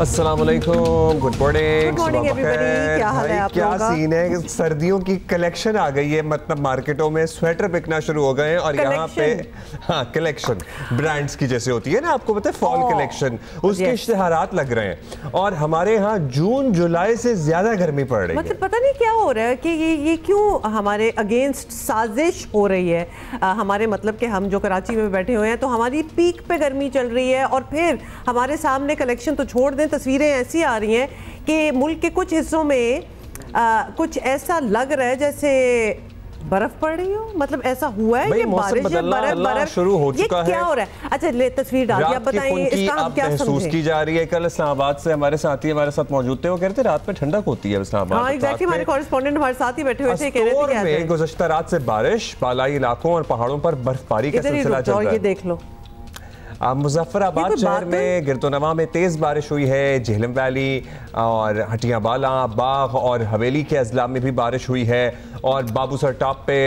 अस्सलामुअलैकुम, good morning everybody, क्या हाल है आप लोगों का? क्या सीन है, सर्दियों की कलेक्शन आ गई है, मतलब मार्केटों में स्वेटर बिकना शुरू हो गए हैं और यहाँ पे हाँ कलेक्शन ब्रांड्स की जैसे होती है ना, आपको पता है फॉल कलेक्शन, उसके इश्तिहारात लग रहे हैं और हमारे यहाँ जून जुलाई से ज्यादा गर्मी पड़ रही है। मतलब पता नहीं क्या हो रहा है कि ये क्यों हमारे अगेंस्ट साजिश हो रही है। हमारे मतलब कि हम जो कराची में बैठे हुए हैं तो हमारी पीक पे गर्मी चल रही है और फिर हमारे सामने कलेक्शन तो छोड़ दें, तस्वीरें ऐसी आ रही हैं कि मुल्क के कुछ हिस्सों में कुछ ऐसा लग रहा है जैसे बर्फ पड़ रही हो। मतलब ऐसा हुआ है, ये बारिश है, बर्फ शुरू हो चुका है। क्या हो रहा है? अच्छा ले तस्वीर डाल दी, आप बताइए इसका हम क्या महसूस की जा रही है। कल इस्लामाबाद से हमारे साथी हमारे साथ मौजूद थे, वो कह रहे थे रात में ठंडक होती है इस्लामाबाद। हाँ एग्जैक्टली, हमारे कॉरेस्पॉन्डेंट हमारे साथ ही बैठे हुए थे, कह रहे थे गुज़श्ता रात से बारिश, बालाई इलाकों और पहाड़ों पर बर्फबारी का सिलसिला चल रहा है। ये देख लो, मुजफ्फराबाद शहर में गिरदोनवा में तेज़ बारिश हुई है, झेलम वैली और हटियां बाला, बाग और हवेली के अजला में भी बारिश हुई है और बाबूसर टॉप पे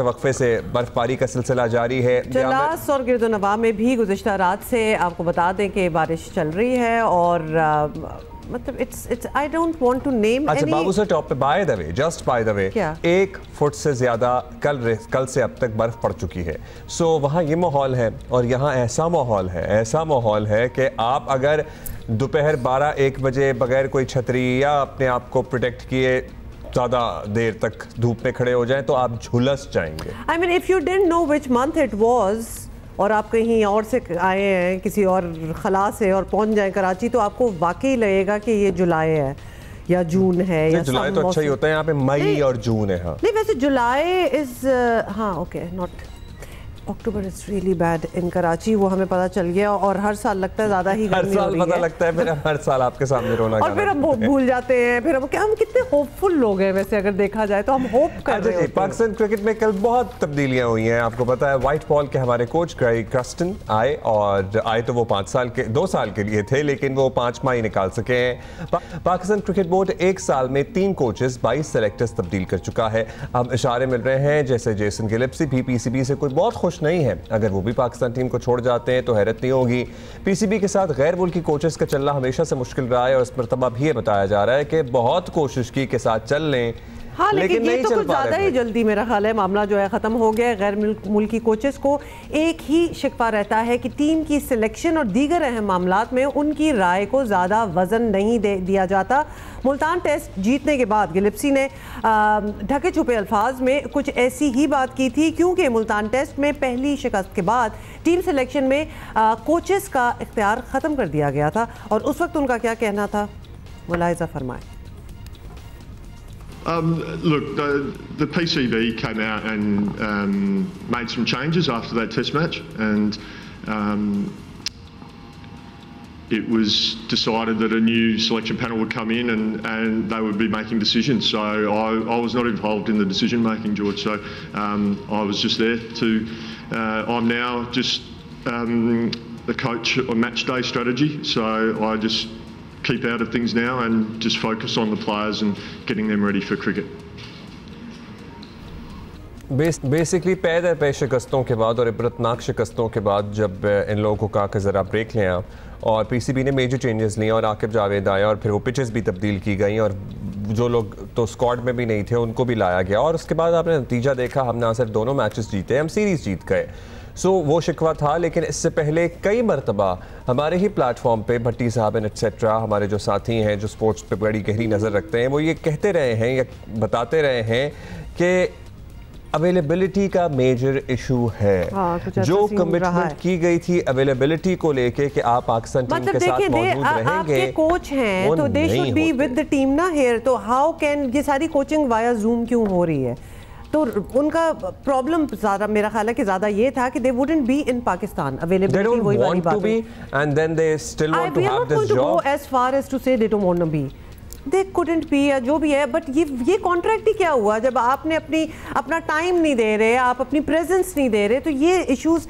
वक्फे से बर्फबारी का सिलसिला जारी है। जलास और गिरदोनवा में भी गुज़श्ता रात से आपको बता दें कि बारिश चल रही है और मतलब it's I don't want to name. अच्छा बाबूसर टॉप पे by the way, just by the way, 1 foot से ज्यादा कल से अब तक बर्फ पड़ चुकी है। सो वहाँ ये माहौल है और यहाँ ऐसा माहौल है कि आप अगर दोपहर 12-1 बजे बगैर कोई छतरी या अपने आप को प्रोटेक्ट किए ज़्यादा देर तक धूप में खड़े हो जाएं तो आप झुलस जाएंगे। I mean if you didn't know which month it was और आप कहीं और से आए हैं किसी और खला से और पहुंच जाए कराची तो आपको वाकई लगेगा कि ये जुलाई है या जून है या जुलाई तो अच्छा ही होता है, यहाँ पे मई और जून है। हाँ नहीं वैसे जुलाई इज हाँ okay not October is really bad in Karachi, वो हमें पता चल गया और हर साल लगता है ज्यादा ही गर्मी हो रही है। पता लगता है, फिर हर साल आपके सामने रोना और फिर हम भूल जाते हैं, फिर हम कितने होपफुल लोग हैं वैसे अगर देखा जाए तो हम होप कर रहे हैं। पाकिस्तान क्रिकेट में कल बहुत तब्दीलियां हुई हैं, आपको पता है व्हाइट बॉल के हमारे कोच ग्रेग क्रस्टन आए और आए तो वो 2 साल के लिए थे लेकिन वो 5 माह ही निकाल सके हैं। पाकिस्तान क्रिकेट बोर्ड 1 साल में 3 कोचेस 22 सेलेक्टर्स तब्दील कर चुका है। अब इशारे मिल रहे हैं जैसे जेसन गिलेप्सी भी पीसीबी से कोई बहुत खुश नहीं है, अगर वो भी पाकिस्तान टीम को छोड़ जाते हैं तो हैरत नहीं होगी। पीसीबी के साथ गैर मुल्की कोचेस का चलना हमेशा से मुश्किल रहा है और इस मरतबा भी ये बताया जा रहा है कि बहुत कोशिश की के साथ चल लें, हाँ लेकिन ये तो कुछ ज़्यादा ही जल्दी मेरा ख्याल है मामला जो है ख़त्म हो गया है। गैर मुल्की कोचेस को एक ही शिकवा रहता है कि टीम की सिलेक्शन और दीगर अहम मामलात में उनकी राय को ज़्यादा वजन नहीं दिया जाता। मुल्तान टेस्ट जीतने के बाद गिलेप्सी ने ढके छुपे अल्फाज में कुछ ऐसी ही बात की थी क्योंकि मुल्तान टेस्ट में पहली शिकस्त के बाद टीम सिलेक्शन में कोचेस का इख्तियार ख़त्म कर दिया गया था और उस वक्त उनका क्या कहना था, मुलाहिज़ा फरमाएं। Look, the PCB came out and made some changes after that test match and it was decided that a new selection panel would come in and they would be making decisions. So I was not involved in the decision making, George, so I was just there to, I'm now just the coach on match day strategy, so I just keep out of things now and just focus on the players and getting them ready for cricket. Basically पैदर पे शिकस्तों के बाद और इबरतनाक शिकस्तों के बाद जब इन लोगों को कहा कि ज़रा ब्रेक लें आप, और पीसीबी ने मेजर चेंजेस लिए और आकिब जावेद आए और फिर वो पिचेस भी तब्दील की गई और जो लोग तो स्क्वाड में भी नहीं थे उनको भी लाया गया और उसके बाद आपने नतीजा देखा, हम ना सिर्फ दोनों मैचेस जीते, हम सीरीज़ जीत गए। सो वो शिकवा था, लेकिन इससे पहले कई मरतबा हमारे ही प्लेटफॉर्म पे भट्टी साहब एंड एट्सेट्रा हमारे जो साथी हैं जो स्पोर्ट्स पे बड़ी गहरी नज़र रखते हैं वो ये कहते रहे हैं या बताते रहे हैं कि अवेलेबिलिटी का मेजर इशू है। जो कमिटमेंट की गई थी अवेलेबिलिटी को लेके कि आप पाकिस्तान टीम के साथ मौजूद रहेंगे, आपके कोच हैं तो they should be with the team ना हियर, तो हाउ कैन ये सारी कोचिंग वाया जूम क्यों हो रही है? तो उनका प्रॉब्लम ज़्यादा मेरा ख्याल है कि ज़्यादा ये था कि they wouldn't be in Pakistan, availability वही वाली बात है। And then they still want to have this job as far as to say they don't want to be. They couldn't be या जो भी है, बट ये कॉन्ट्रैक्ट ही क्या हुआ जब आपने अपना टाइम नहीं दे रहे, आप अपनी प्रेजेंस नहीं दे रहे, तो ये इश्यूज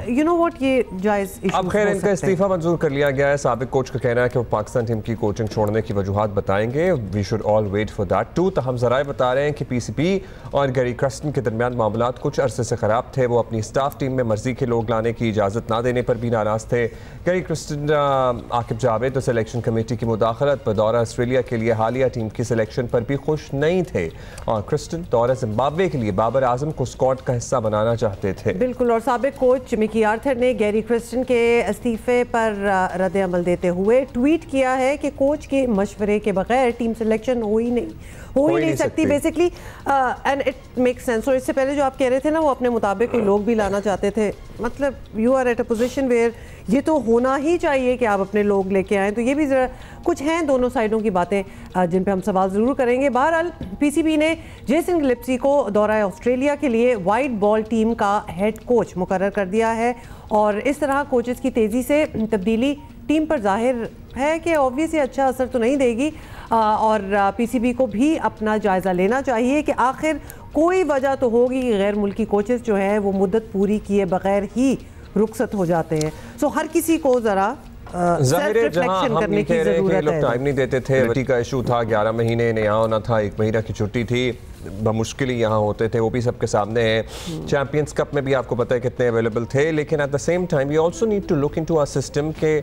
यू नो व्हाट, ये जायज़ इश्यूज। अब खैर इनका इस्तीफा मंजूर कर लिया गया है। साबिक कोच का कहना है कि वो पाकिस्तान टीम की कोचिंग छोड़ने की वजूहात बताएंगे। We should all wait for that too. तो हम ज़राए बता रहे हैं कि पीसीबी और गैरी क्रस्टन के दरमियान मामलात कुछ अरसे से ख़राब थे। वो अपनी स्टाफ टीम में मर्जी के लोग लाने की इजाज़त ना देने पर भी नाराज़ थे। गैरी क्रस्टन आकिब जावेद तो सिलेक्शन कमेटी की मुदाखलत पर दौरा ऑस्ट्रेलिया के लिए हालिया टीम की सिलेक्शन पर भी खुश नहीं थे, और क्रिस्टन दौरा जिम्बाब्वे के लिए बाबर आजम को स्क्वाड का हिस्सा बनाना चाहते थे। बिल्कुल, और साबिक कोच मिकी आर्थर ने गैरी क्रिस्टन के इस्तीफे पर रद्द अमल देते हुए ट्वीट किया है कि कोच के मशवरे के बगैर टीम सिलेक्शन हो ही नहीं सकती basically, and it makes sense. और इससे पहले जो आप कह रहे थे ना, वो अपने मुताबिक कोई लोग भी लाना चाहते थे, मतलब you are at a position where ये तो होना ही चाहिए कि आप अपने लोग लेके आएँ। तो ये भी ज़रा कुछ हैं दोनों साइडों की बातें जिन पे हम सवाल ज़रूर करेंगे। बहरहाल पीसीबी ने जेसन गिलेस्पी को दौरा ऑस्ट्रेलिया के लिए वाइट बॉल टीम का हेड कोच मुकर्रर कर दिया है, और इस तरह कोचेस की तेज़ी से तब्दीली टीम पर जाहिर है कि ऑब्वियसली अच्छा असर तो नहीं देगी, और पीसीबी को भी अपना जायज़ा लेना चाहिए कि आखिर कोई वजह तो होगी कि गैर मुल्की कोचेस जो है वो मुद्दत पूरी किए बगैर ही रुखसत हो जाते हैं। सो हर किसी को ज़रा रिफ्लेक्शन करने की ज़रूरत है। लोग टाइम नहीं देते थे, छुट्टी का इशू था, 11 महीने इन्हें यहाँ होना था, 1 महीना की छुट्टी थी, मुश्किल ही यहाँ होते थे, वो भी सबके सामने है। चैंपियंस कप में भी आपको पता है कितने अवेलेबल थे, लेकिन at the same time we also need to look into our system के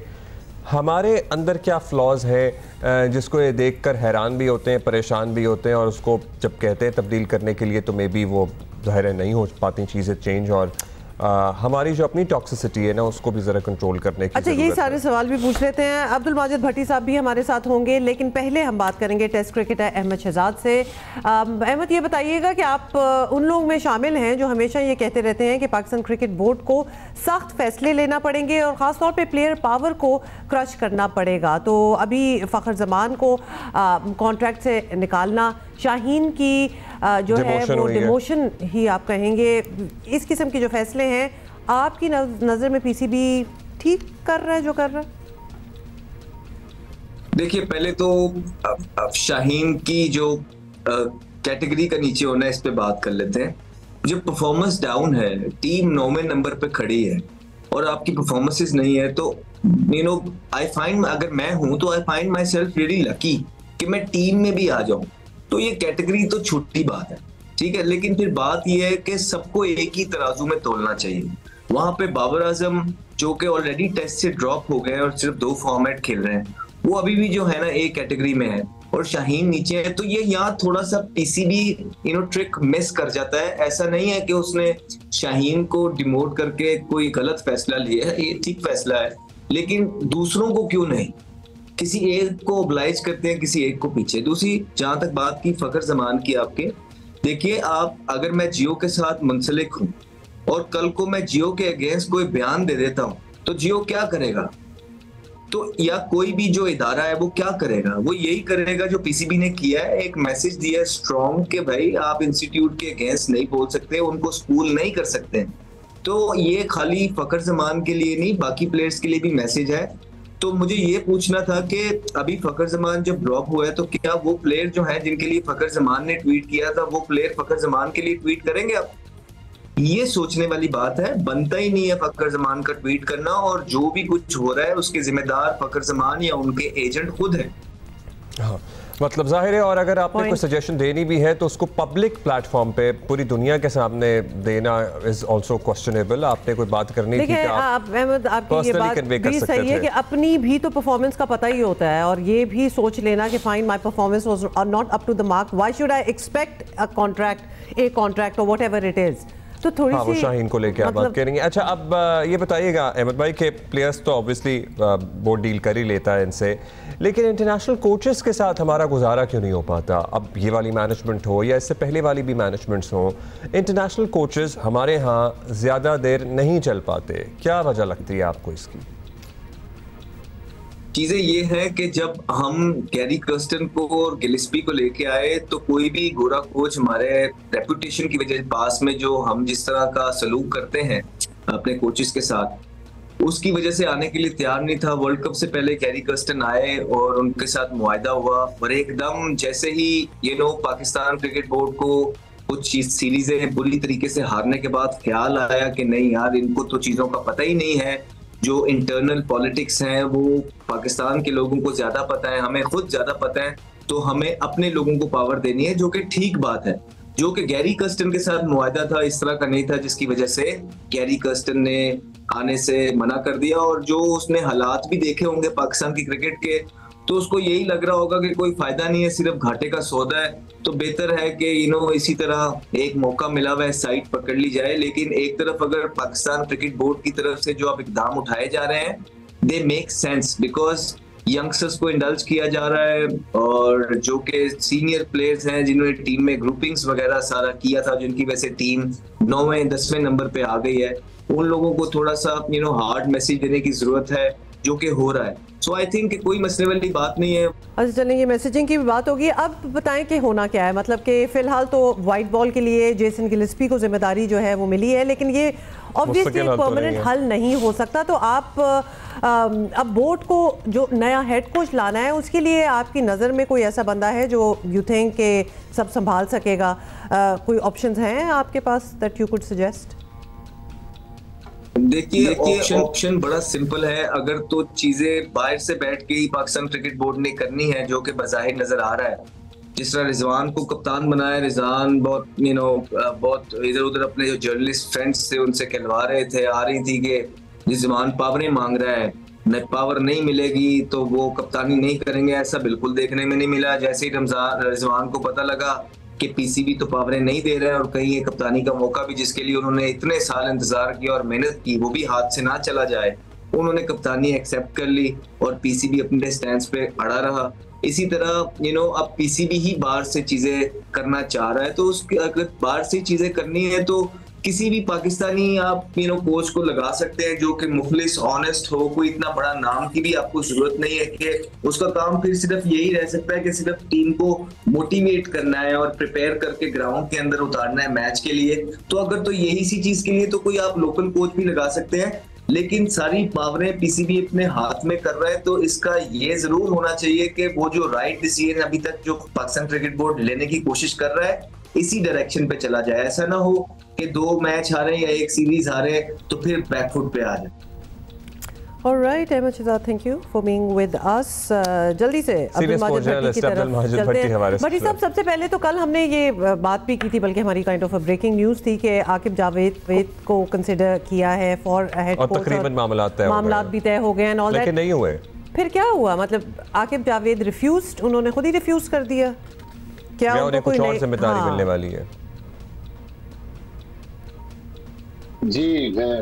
हमारे अंदर क्या फ्लॉज है, जिसको ये देखकर हैरान भी होते हैं, परेशान भी होते हैं, और उसको जब कहते हैं तब्दील करने के लिए तो मे बी वो ज़ाहिर है नहीं हो पाती चीज़ें चेंज, और हमारी जो अपनी टॉक्सिसिटी है ना उसको भी ज़रा कंट्रोल करने की। अच्छा, ये सारे सवाल भी पूछ लेते हैं। अब्दुल माजिद भट्टी साहब भी हमारे साथ होंगे, लेकिन पहले हम बात करेंगे टेस्ट क्रिकेटर अहमद शहजाद से। अहमद, ये बताइएगा कि आप उन लोगों में शामिल हैं जो हमेशा ये कहते रहते हैं कि पाकिस्तान क्रिकेट बोर्ड को सख्त फैसले लेना पड़ेंगे और ख़ासतौर पर प्लेयर पावर को क्रश करना पड़ेगा। तो अभी फ़खर जमान को कॉन्ट्रैक्ट से निकालना, शाहीन की जो है वो डिमोशन ही आप कहेंगे, इस किस्म के जो फैसले हैं आपकी नज़र में पीसीबी ठीक कर रहा है जो कर रहा है? देखिए, पहले तो अब शाहीन की जो कैटेगरी का नीचे होना है इस पे बात कर लेते हैं। जब परफॉर्मेंस डाउन है, टीम 9वें नंबर पे खड़ी है और आपकी परफॉर्मेंसेस नहीं है, तो यू नो आई फाइंड, अगर मैं हूं तो I find my self really lucky कि मैं टीम में भी आ जाऊं। तो ये कैटेगरी तो छोटी बात है, ठीक है, लेकिन फिर बात ये है कि सबको एक ही तराजू में तोलना चाहिए। वहां पे बाबर आजम जो कि ऑलरेडी टेस्ट से ड्रॉप हो गए और सिर्फ 2 फॉर्मेट खेल रहे हैं, वो अभी भी जो है ना एक कैटेगरी में है, और शाहीन नीचे है। तो ये यहाँ थोड़ा सा पीसीबी ट्रिक मिस कर जाता है। ऐसा नहीं है कि उसने शाहीन को डिमोट करके कोई गलत फैसला लिया है, ये ठीक फैसला है, लेकिन दूसरों को क्यों नहीं, किसी एक को ओब्लाइज करते हैं, किसी एक को पीछे। दूसरी, जहां तक बात की फखर जमान की आपके, देखिए आप, अगर मैं जियो के साथ मुंसलिक हूं और कल को मैं जियो के अगेंस्ट कोई बयान दे देता हूं, तो जियो क्या करेगा? तो या कोई भी जो इदारा है वो क्या करेगा? वो यही करेगा जो पीसीबी ने किया है, एक मैसेज दिया है स्ट्रॉन्ग के भाई आप इंस्टीट्यूट के अगेंस्ट नहीं बोल सकते, उनको स्कूल नहीं कर सकते। तो ये खाली फखर जमान के लिए नहीं, बाकी प्लेयर्स के लिए भी मैसेज है। तो मुझे ये पूछना था कि अभी फखर जमान जब ड्रॉप हुआ है, तो क्या वो प्लेयर जो है जिनके लिए फखर जमान ने ट्वीट किया था, वो प्लेयर फखर जमान के लिए ट्वीट करेंगे? अब ये सोचने वाली बात है। बनता ही नहीं है फखर जमान का ट्वीट करना, और जो भी कुछ हो रहा है उसके जिम्मेदार फखर जमान या उनके एजेंट खुद हैं। हाँ, मतलब जाहिर है। और अगर आपने कोई सजेशन देनी भी है तो उसको पब्लिक प्लेटफॉर्म पे पूरी दुनिया के सामने देना इज आल्सो क्वेश्चनेबल। आपने कोई बात करनी थी कि आप अहमद, आपकी ये बात भी सही है कि अपनी भी तो परफॉर्मेंस का पता ही होता है, और ये भी सोच लेना कि fine my performance was not up to the mark, why should I expect a contract और व्हाटएवर इट इज। तो थोड़ी सी शाहीन को लेके आप बात करेंगे। अच्छा, अब ये बताइएगा अहमद भाई के प्लेयर्स तो ऑब्वियसली बोर्ड डील कर ही लेता है इनसे, लेकिन इंटरनेशनल कोचेस के साथ हमारा गुजारा क्यों नहीं हो पाता? अब ये वाली मैनेजमेंट हो या इससे पहले वाली भी मैनेजमेंट्स हो, इंटरनेशनल कोचेस हमारे यहाँ ज़्यादा देर नहीं चल पाते। क्या वजह लगती है आपको इसकी? चीजें ये है कि जब हम गैरी कर्स्टन को और गिलेस्पी को लेके आए, तो कोई भी गोरा कोच हमारे रेपुटेशन की वजह पास में जो हम जिस तरह का सलूक करते हैं अपने कोचेस के साथ, उसकी वजह से आने के लिए तैयार नहीं था। वर्ल्ड कप से पहले गैरी कर्स्टन आए और उनके साथ मुआहदा हुआ, और एकदम जैसे ही पाकिस्तान क्रिकेट बोर्ड को कुछ सीरीजें बुरी तरीके से हारने के बाद ख्याल आया कि नहीं यार, इनको तो चीजों का पता ही नहीं है, जो इंटरनल पॉलिटिक्स हैं वो पाकिस्तान के लोगों को ज्यादा पता है, हमें खुद ज्यादा पता है, तो हमें अपने लोगों को पावर देनी है, जो कि ठीक बात है। जो कि गैरी कर्स्टन के साथ मुआहदा था, इस तरह का नहीं था, जिसकी वजह से गैरी कर्स्टन ने आने से मना कर दिया। और जो उसने हालात भी देखे होंगे पाकिस्तान की क्रिकेट के, तो उसको यही लग रहा होगा कि कोई फायदा नहीं है, सिर्फ घाटे का सौदा है, तो बेहतर है कि इसी तरह एक मौका मिला हुआ है, साइड पकड़ ली जाए। लेकिन एक तरफ अगर पाकिस्तान क्रिकेट बोर्ड की तरफ से जो अब इकदाम उठाए जा रहे हैं, they make sense, because youngsters को इंडल्ज किया जा रहा है, और जो कि सीनियर प्लेयर्स हैं जिन्होंने टीम में ग्रुपिंग्स वगैरह सारा किया था, जिनकी वजह से टीम 9वें 10वें नंबर पे आ गई है, उन लोगों को थोड़ा सा हार्ड मैसेज देने की जरूरत है, जो कि हो रहा है। सो आई थिंक कोई मसले वाली बात नहीं है। अच्छा चलें, ये मैसेजिंग की भी बात होगी। अब बताएं कि होना क्या है, मतलब कि फिलहाल तो वाइट बॉल के लिए जेसन गिलेस्पी को जिम्मेदारी जो है वो मिली है, लेकिन ये ऑब्वियसली परमानेंट हल नहीं हो सकता। तो आप अब बोर्ड को जो नया हेड कोच लाना है, उसके लिए आपकी नज़र में कोई ऐसा बंदा है जो यू थिंक के सब संभाल सकेगा? कोई ऑप्शंस हैं आपके पास दैट यू कुड सजेस्ट? देखिए ऑप्शन बड़ा सिंपल है। अगर तो चीजें बाहर से बैठ के ही पाकिस्तान क्रिकेट बोर्ड ने करनी है, जो कि बज़ाहिर नजर आ रहा है, जिस तरह रिजवान को कप्तान बनाया, रिजवान बहुत इधर उधर अपने जो जर्नलिस्ट फ्रेंड्स थे उनसे कहलवा रहे थे, आ रही थी कि रिजवान पावरें मांग रहा है, न पावर नहीं मिलेगी तो वो कप्तानी नहीं करेंगे। ऐसा बिल्कुल देखने में नहीं मिला। जैसे ही रिजवान को पता लगा कि पीसीबी तो पावरें नहीं दे रहा है, और कहीं ये कप्तानी का मौका भी जिसके लिए उन्होंने इतने साल इंतजार किया और मेहनत की, वो भी हाथ से ना चला जाए, उन्होंने कप्तानी एक्सेप्ट कर ली और पीसीबी अपने स्टैंड पे अड़ा रहा। इसी तरह अब पीसीबी ही बाहर से चीजें करना चाह रहा है, तो उसके अगर बाहर से चीजें करनी है तो किसी भी पाकिस्तानी आप कोच को लगा सकते हैं जो कि मुखलिस ऑनेस्ट हो। कोई इतना बड़ा नाम की भी आपको जरूरत नहीं है कि उसका काम फिर सिर्फ यही रह सकता है कि सिर्फ टीम को मोटिवेट करना है और प्रिपेयर करके ग्राउंड के अंदर उतारना है मैच के लिए। तो अगर तो यही सी चीज के लिए तो कोई आप लोकल कोच भी लगा सकते हैं, लेकिन सारी पावरें पीसीबी अपने हाथ में कर रहा है। तो इसका ये जरूर होना चाहिए कि वो जो राइट डिसीजन अभी तक जो पाकिस्तान क्रिकेट बोर्ड लेने की कोशिश कर रहा है, इसी डायरेक्शन पे चला जाए। ऐसा ना हो कि 2 मैच हारे या 1 सीरीज हारे तो फिर बैकफुट पे आ जाए। Alright, Ahmed Shahzad, thank you for being with us. जल्दी से अब्दुल माजिद भट्टी की तरफ चलते हैं। भट्टी साहब, सबसे पहले तो कल हमने ये बात भी की थी, बल्कि हमारी काइंड ऑफ ब्रेकिंग न्यूज़ थी कि आकिब जावेद को कंसिडर किया है फॉर हेड कोच, तकरीबन मामलात भी तय हो गए, लेकिन नहीं हुए। फिर क्या हुआ? मतलब आकिब जावेद रिफ्यूज्ड, उन्होंने खुद ही रिफ्यूज कर दिया क्या? उनको कुछ और जिम्मेदारी मिलने वाली है? जी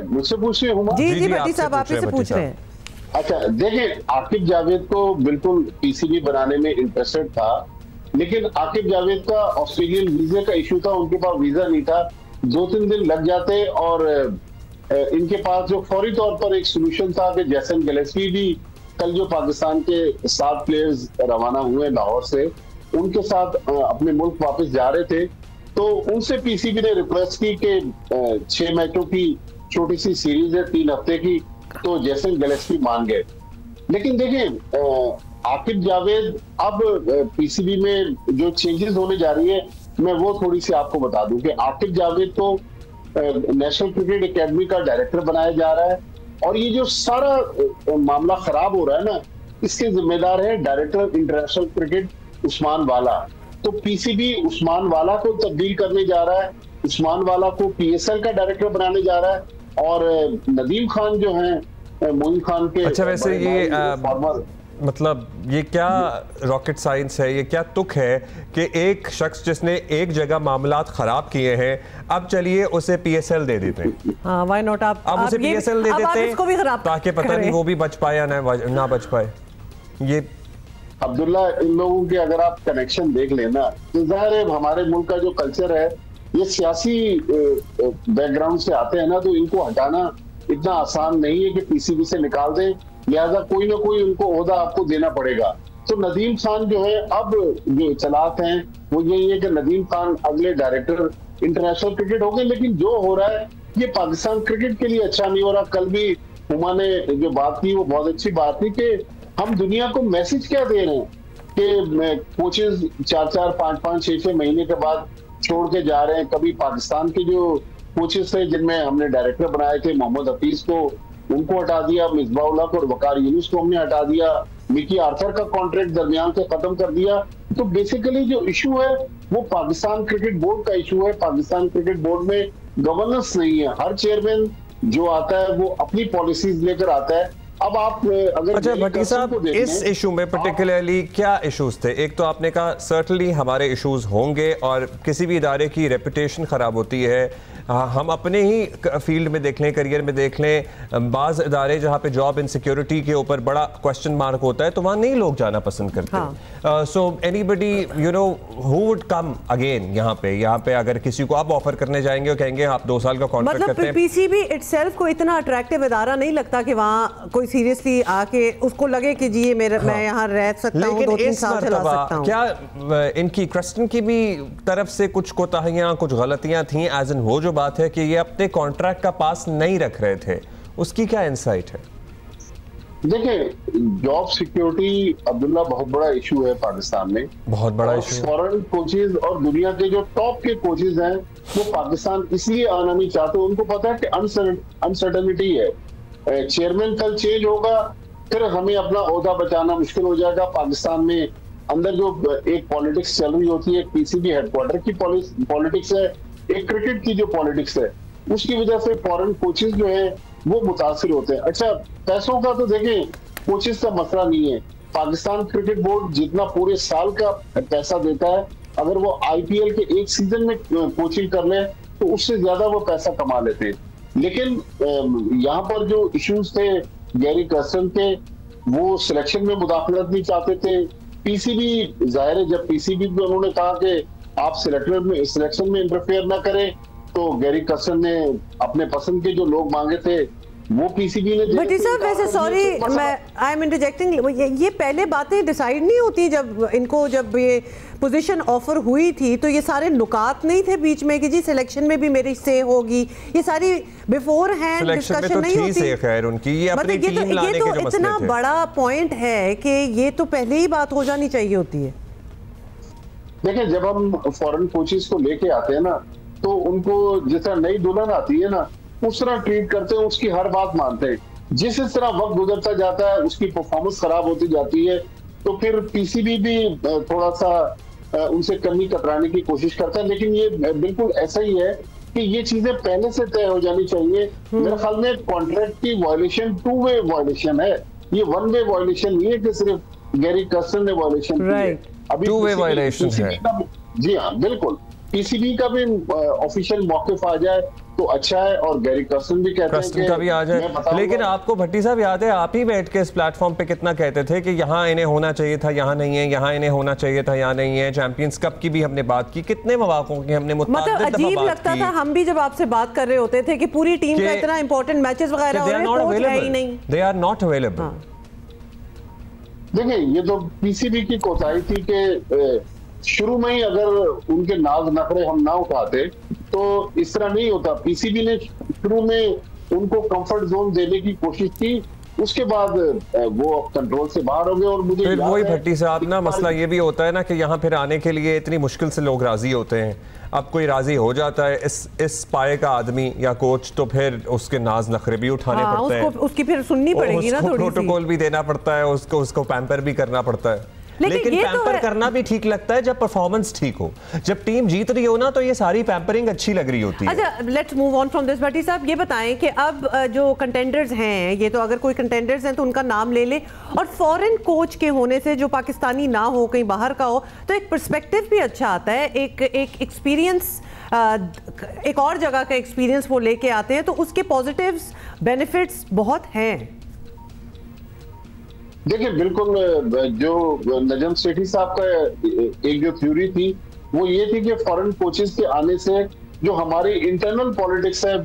मुझसे पूछ रहे हैं? जी भट्टी साहब आपसे पूछ रहे हैं। अच्छा देखिए, आकिब जावेद को बिल्कुल पीसीबी बनाने में इंटरेस्टेड था, लेकिन आकिब जावेद का ऑस्ट्रेलियन वीजा का इशू था, उनके पास वीजा नहीं था। 2-3 दिन लग जाते और इनके पास जो फौरी तौर पर एक सोल्यूशन था कि जेसन गिलेस्पी भी कल जो पाकिस्तान के 7 प्लेयर्स रवाना हुए लाहौर से, उनके साथ अपने मुल्क वापस जा रहे थे, तो उनसे पीसीबी ने रिक्वेस्ट की कि 6 मैचों की छोटी सी सीरीज है 3 हफ्ते की, तो जेसन गिलेस्पी मान गए। लेकिन देखिए आकिब जावेद अब पीसीबी में जो चेंजेस होने जा रही है, मैं वो थोड़ी सी आपको बता दूं कि आकिब जावेद को नेशनल क्रिकेट एकेडमी का डायरेक्टर बनाया जा रहा है, और ये जो सारा मामला खराब हो रहा है ना, इसके जिम्मेदार है डायरेक्टर इंटरनेशनल क्रिकेट उस्मान वाला। तो पीसीबी उस्मान वाला को तब्दील करने जा रहा है, उस्मान वाला को पीएसएल का डायरेक्टर बनाने जा रहा है, और नदीम खान जो हैं मोइन खान के। अच्छा वैसे ये मतलब ये क्या रॉकेट साइंस है, ये क्या तुक है कि एक शख्स जिसने एक जगह मामलात खराब किए हैं, अब चलिए उसे पीएसएल दे देते हैं। हाँ, व्हाई नॉट? आप उसे पीएसएल दे देते हैं ताकि पता नहीं वो भी बच पाए या ना बच पाए। ये अब्दुल्ला, इन लोगों के अगर आप कनेक्शन देख लेना तो जाहिर है हमारे मुल्क का जो कल्चर है, ये सियासी बैकग्राउंड से आते हैं ना, तो इनको हटाना इतना आसान नहीं है कि पीसीबी से निकाल दें, लिहाजा कोई ना कोई उनको ओहदा आपको देना पड़ेगा। तो नदीम खान जो है, अब जो इतलात हैं वो यही है कि नदीम खान अगले डायरेक्टर इंटरनेशनल क्रिकेट हो गए। लेकिन जो हो रहा है ये पाकिस्तान क्रिकेट के लिए अच्छा नहीं हो रहा। कल भी हुमा ने जो बात की वो बहुत अच्छी बात थी कि हम दुनिया को मैसेज क्या दे रहे हैं कि कोचेस 4-4, 5-5, 6-6 महीने के बाद छोड़ के जा रहे हैं। कभी पाकिस्तान के जो कोचेस थे जिनमें हमने डायरेक्टर बनाए थे, मोहम्मद हफीज को, उनको हटा दिया, मिसबाउल्लाह को और वकार यूनुस को हमने हटा दिया, मिकी आर्थर का कॉन्ट्रैक्ट दरमियान से खत्म कर दिया। तो बेसिकली जो इशू है वो पाकिस्तान क्रिकेट बोर्ड का इशू है। पाकिस्तान क्रिकेट बोर्ड में गवर्नेंस नहीं है। हर चेयरमैन जो आता है वो अपनी पॉलिसीज लेकर आता है। अब आप अगर अच्छा भट्टी साहब, इस इशू में पर्टिकुलरली क्या इश्यूज थे? एक तो आपने कहा सर्टनली हमारे इश्यूज होंगे और किसी भी इदारे की रेपुटेशन खराब होती है। हम अपने ही फील्ड में देख लें, करियर में देख लें, बाज़ इदारे जहाँ पे जॉब इनसिक्योरिटी के ऊपर बड़ा क्वेश्चन मार्क होता है तो वहाँ नहीं लोग जाना पसंद करते। So anybody you know who would come again यहाँ पे अगर किसी को आप ऑफर करने जाएंगे और कहेंगे आप 2 साल का कॉन्ट्रैक्ट करते हैं। पीसीबी इटसेल्फ को इतना अट्रैक्टिव इदारा नहीं लगता कि वहाँ कोई सीरियसली आके उसको लगे कि जी ये मेरा मैं यहाँ रह सकता हूँ, 2-3 साल चला सकता हूँ। क्या इनकी क्रिस्टन की भी तरफ से कुछ कोताहियां, कुछ गलतियां थी? एज इन वो जो बात है कि ये अपने कॉन्ट्रैक्ट का पास नहीं रख रहे थे, उसकी क्या इंसाइट है? देखिए, जॉब सिक्योरिटी अब्दुल्ला बहुत बड़ा इशू है पाकिस्तान में, बहुत बड़ा इशू। फॉरेन कोचेज और दुनिया के जो टॉप के कोचेज हैं वो पाकिस्तान इसलिए आना नहीं चाहते, उनको पता है कि अनसर्टेनिटी है। चेयरमैन कल चेंज होगा, फिर हमें अपना ओहदा बचाना मुश्किल हो जाएगा। पाकिस्तान में अंदर जो एक पॉलिटिक्स चल रही होती है, पीसीबी हेडक्वार्टर की पॉलिटिक्स है, एक क्रिकेट की जो पॉलिटिक्स है, उसकी वजह से फॉरेन कोचेज जो है वो मुतासिर होते हैं। अच्छा, पैसों का तो देखें, कोचेज का मसला नहीं है। पाकिस्तान क्रिकेट बोर्ड जितना पूरे साल का पैसा देता है, अगर वो आईपीएल के एक सीजन में कोचिंग कर ले तो उससे ज्यादा वो पैसा कमा लेते हैं। लेकिन यहाँ पर जो इश्यूज थे गैरी कर्स्टन के, वो सिलेक्शन में मुदाखलत नहीं चाहते थे। पीसीबी, जाहिर है जब पीसीबी को उन्होंने कहा कि आप सिलेक्शन में इंटरफेयर ना करें, तो गैरी कर्स्टन ने अपने पसंद के जो लोग मांगे थे वो पीसीबी ने। भट्टी साहब वैसे सॉरी मैं आई एम इंटरजेक्टिंग, ये पहले बातें डिसाइड नहीं होती जब ये पोजीशन ऑफर हुई थी तो ये सारे नुकात नहीं थे बीच में कि जी सिलेक्शन में भी मेरी से होगी, ये सारी बिफोर हैंड डिस्कशन नहीं होती। खैर उनकी ये अपनी टीम लाने के जो मसले थे, इतना बड़ा पॉइंट है कि ये तो पहले ही बात हो जानी चाहिए होती है। देखिए, जब हम फॉरेन कोचेस को लेके आते हैं ना, तो उनको जिस तरह नई दुल्हन आती है ना उस तरह ट्रीट करते हैं, उसकी हर बात मानते हैं। जिस तरह वक्त गुजरता जाता है उसकी परफॉर्मेंस खराब होती जाती है, तो फिर पीसीबी भी थोड़ा सा उनसे कमी कतराने की कोशिश करता है। लेकिन ये बिल्कुल ऐसा ही है कि ये चीजें पहले से तय हो जानी चाहिए। मेरे ख्याल में कॉन्ट्रैक्ट की वायलेशन 2 वे वायलेशन है, ये 1 वे वायलेशन नहीं है कि सिर्फ गैरी कर्स्टन ने वायलेशन की है। अभी 2 वे वायलेशन है। जी हाँ, बिल्कुल। पीसीबी का भी ऑफिशियल मौक़िफ़ आ जाए तो अच्छा है, और गैरी कर्स्टन भी कहते हैं कि का भी आ जाए। लेकिन आपको भट्टी साहब याद है, आप ही बैठ के इस प्लेटफॉर्म पे कितना कहते थे कि यहाँ इन्हें होना चाहिए था, यहाँ नहीं है, यहाँ इन्हें होना चाहिए था, यहाँ नहीं है। चैंपियंस कप की भी हमने बात की, कितने मौकों की हमने मतलब अजीब लगता था। हम भी जब आपसे बात कर रहे होते थे कि पूरी टीम का इतना इंपॉर्टेंट मैचेस वगैरह हो रहे हैं, कोच है ही नहीं, दे आर नॉट अवेलेबल। देखिए, ये तो पीसीबी की कोताही थी कि शुरू में ही अगर उनके नाज नखरे हम ना उठाते तो इस तरह नहीं होता। पीसीबी ने शुरू में उनको कंफर्ट जोन देने की कोशिश की, उसके बाद वो कंट्रोल से बाहर हो गए। और मुझे फिर वही भट्टी साहब ना, मसला ये भी होता है ना कि यहाँ फिर आने के लिए इतनी मुश्किल से लोग राजी होते हैं। अब कोई राजी हो जाता है इस पाए का आदमी या कोच, तो फिर उसके नाज नखरे भी उठाने पड़ते हैं, उसकी फिर सुननी पड़ेगी ना, थोड़ी प्रोटोकॉल भी देना पड़ता है, उसको पैम्पर भी करना पड़ता है। लेकिन पैम्पर तो करना भी ठीक लगता है जब परफॉर्मेंस ठीक हो। जब टीम जीत रही हो ना तो ये सारी पैम्परिंग अच्छी लग रही होती है। अच्छा, let's move on from this. Bhatti साहब ये बताएं कि अब जो कंटेंडर्स हैं, ये तो अगर कोई कंटेंडर्स हैं तो उनका नाम ले ले, और फॉरेन कोच के होने से जो पाकिस्तानी ना हो, कहीं बाहर का हो, तो एक पर्सपेक्टिव भी अच्छा आता है, एक एक्सपीरियंस, एक और जगह का एक्सपीरियंस वो लेके आते हैं, तो उसके पॉजिटिव्स बेनिफिट्स बहुत हैं। देखिए, बिल्कुल जो नजम सेठी साहब का एक जो थ्योरी थी वो ये थी कि फॉरेन कोचेस के आने से जो हमारी इंटरनल पॉलिटिक्स है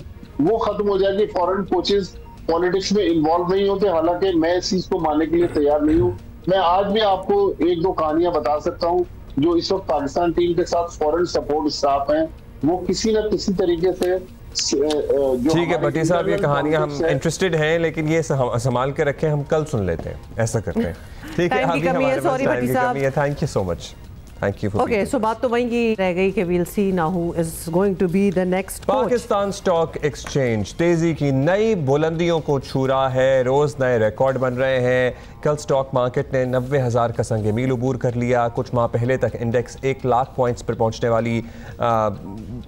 वो खत्म हो जाएगी, फॉरेन कोचेस पॉलिटिक्स में इन्वॉल्व नहीं होते। हालांकि मैं इस चीज को मानने के लिए तैयार नहीं हूँ। मैं आज भी आपको 1-2 कहानियां बता सकता हूँ जो इस वक्त पाकिस्तान टीम के साथ फॉरेन सपोर्ट स्टाफ हैं, वो किसी न किसी तरीके से ठीक है भट्टी साहब, ये कहानियां हम इंटरेस्टेड हैं, लेकिन ये संभाल के रखें, हम कल सुन लेते हैं, ऐसा करते हैं। ठीक है, अभी हमारे पास टाइम की कमी है। Thank you so much. Thank you for okay, so बात तो वहीं की रह गई कि we'll see now who is going to be the next coach. Pakistan stock exchange तेजी की नई बुलंदियों को छू रहा है, रोज नए रिकॉर्ड बन रहे हैं। कल स्टॉक मार्केट ने 90,000 का संग मील अबूर कर लिया। कुछ माह पहले तक इंडेक्स 1 लाख पॉइंट्स पर पहुंचने वाली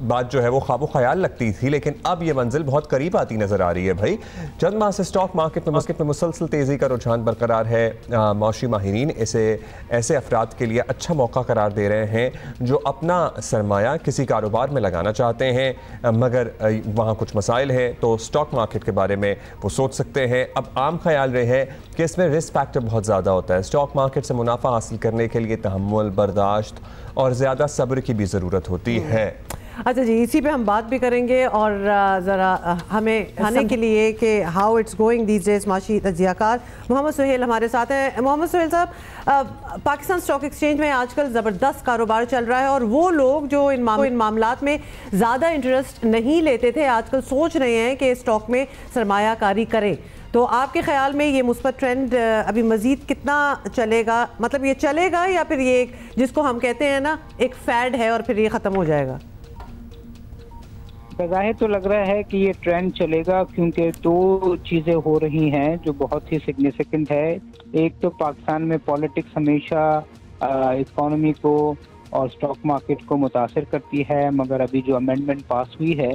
बात जो है वो ख्वाबो ख्याल लगती थी, लेकिन अब ये मंजिल बहुत करीब आती नजर आ रही है। भाई चंद माह से स्टॉक मार्केट में मुसलसल तेजी का रुझान बरकरार है। मौशी माहिरीन इसे ऐसे अफराद के लिए अच्छा मौका करार दे रहे हैं जो अपना सरमाया किसी कारोबार में लगाना चाहते हैं, मगर वहाँ कुछ मसाइल हैं, तो स्टॉक मार्केट के बारे में वो सोच सकते हैं। अब आम ख्याल रहे है कि इसमें रिस्क फैक्टर बहुत ज़्यादा होता है। स्टॉक मार्केट से मुनाफा हासिल करने के लिए तहम्मुल, बर्दाश्त और ज़्यादा सब्र की भी ज़रूरत होती है। अच्छा जी, इसी पे हम बात भी करेंगे और ज़रा हमें खाने के लिए कि how it's going these days माशी तजियाकार मोहम्मद सुहेल हमारे साथ हैं। मोहम्मद सुहेल साहब, पाकिस्तान स्टॉक एक्सचेंज में आजकल ज़बरदस्त कारोबार चल रहा है और वो लोग जो इन मामलात में ज़्यादा इंटरेस्ट नहीं लेते थे आजकल सोच रहे हैं कि स्टॉक में सरमायाकारी करें, तो आपके ख्याल में ये मुस्बत ट्रेंड अभी मज़ीद कितना चलेगा? मतलब ये चलेगा या फिर ये जिसको हम कहते हैं ना एक फैड है और फिर ये ख़त्म हो जाएगा? बज़ाहिर तो लग रहा है कि ये ट्रेंड चलेगा, क्योंकि दो चीज़ें हो रही हैं जो बहुत ही सिग्निफिकेंट है। एक तो पाकिस्तान में पॉलिटिक्स हमेशा इकोनॉमी को और स्टॉक मार्केट को मुतासिर करती है, मगर अभी जो अमेंडमेंट पास हुई है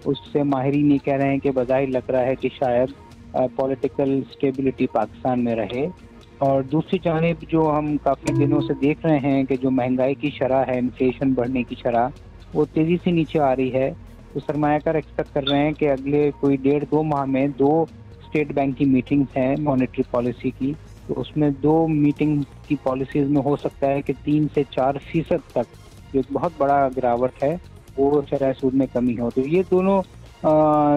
उससे माहिरीन ये कह रहे हैं कि बज़ाहिर लग रहा है कि शायद पॉलिटिकल स्टेबिलिटी पाकिस्तान में रहे। और दूसरी जानिब जो हम काफ़ी दिनों से देख रहे हैं कि जो महंगाई की शरह है, इन्फ्लेशन बढ़ने की शरह, वो तेज़ी से नीचे आ रही है। तो सरमायाकार एक्सपेक्ट कर रहे हैं कि अगले कोई 1.5-2 माह में 2 स्टेट बैंक की मीटिंग्स हैं मॉनेटरी पॉलिसी की, तो उसमें 2 मीटिंग की पॉलिसीज़ में हो सकता है कि 3 से 4% तक जो बहुत बड़ा गिरावट है वो शरह सूद में कमी हो। तो ये दोनों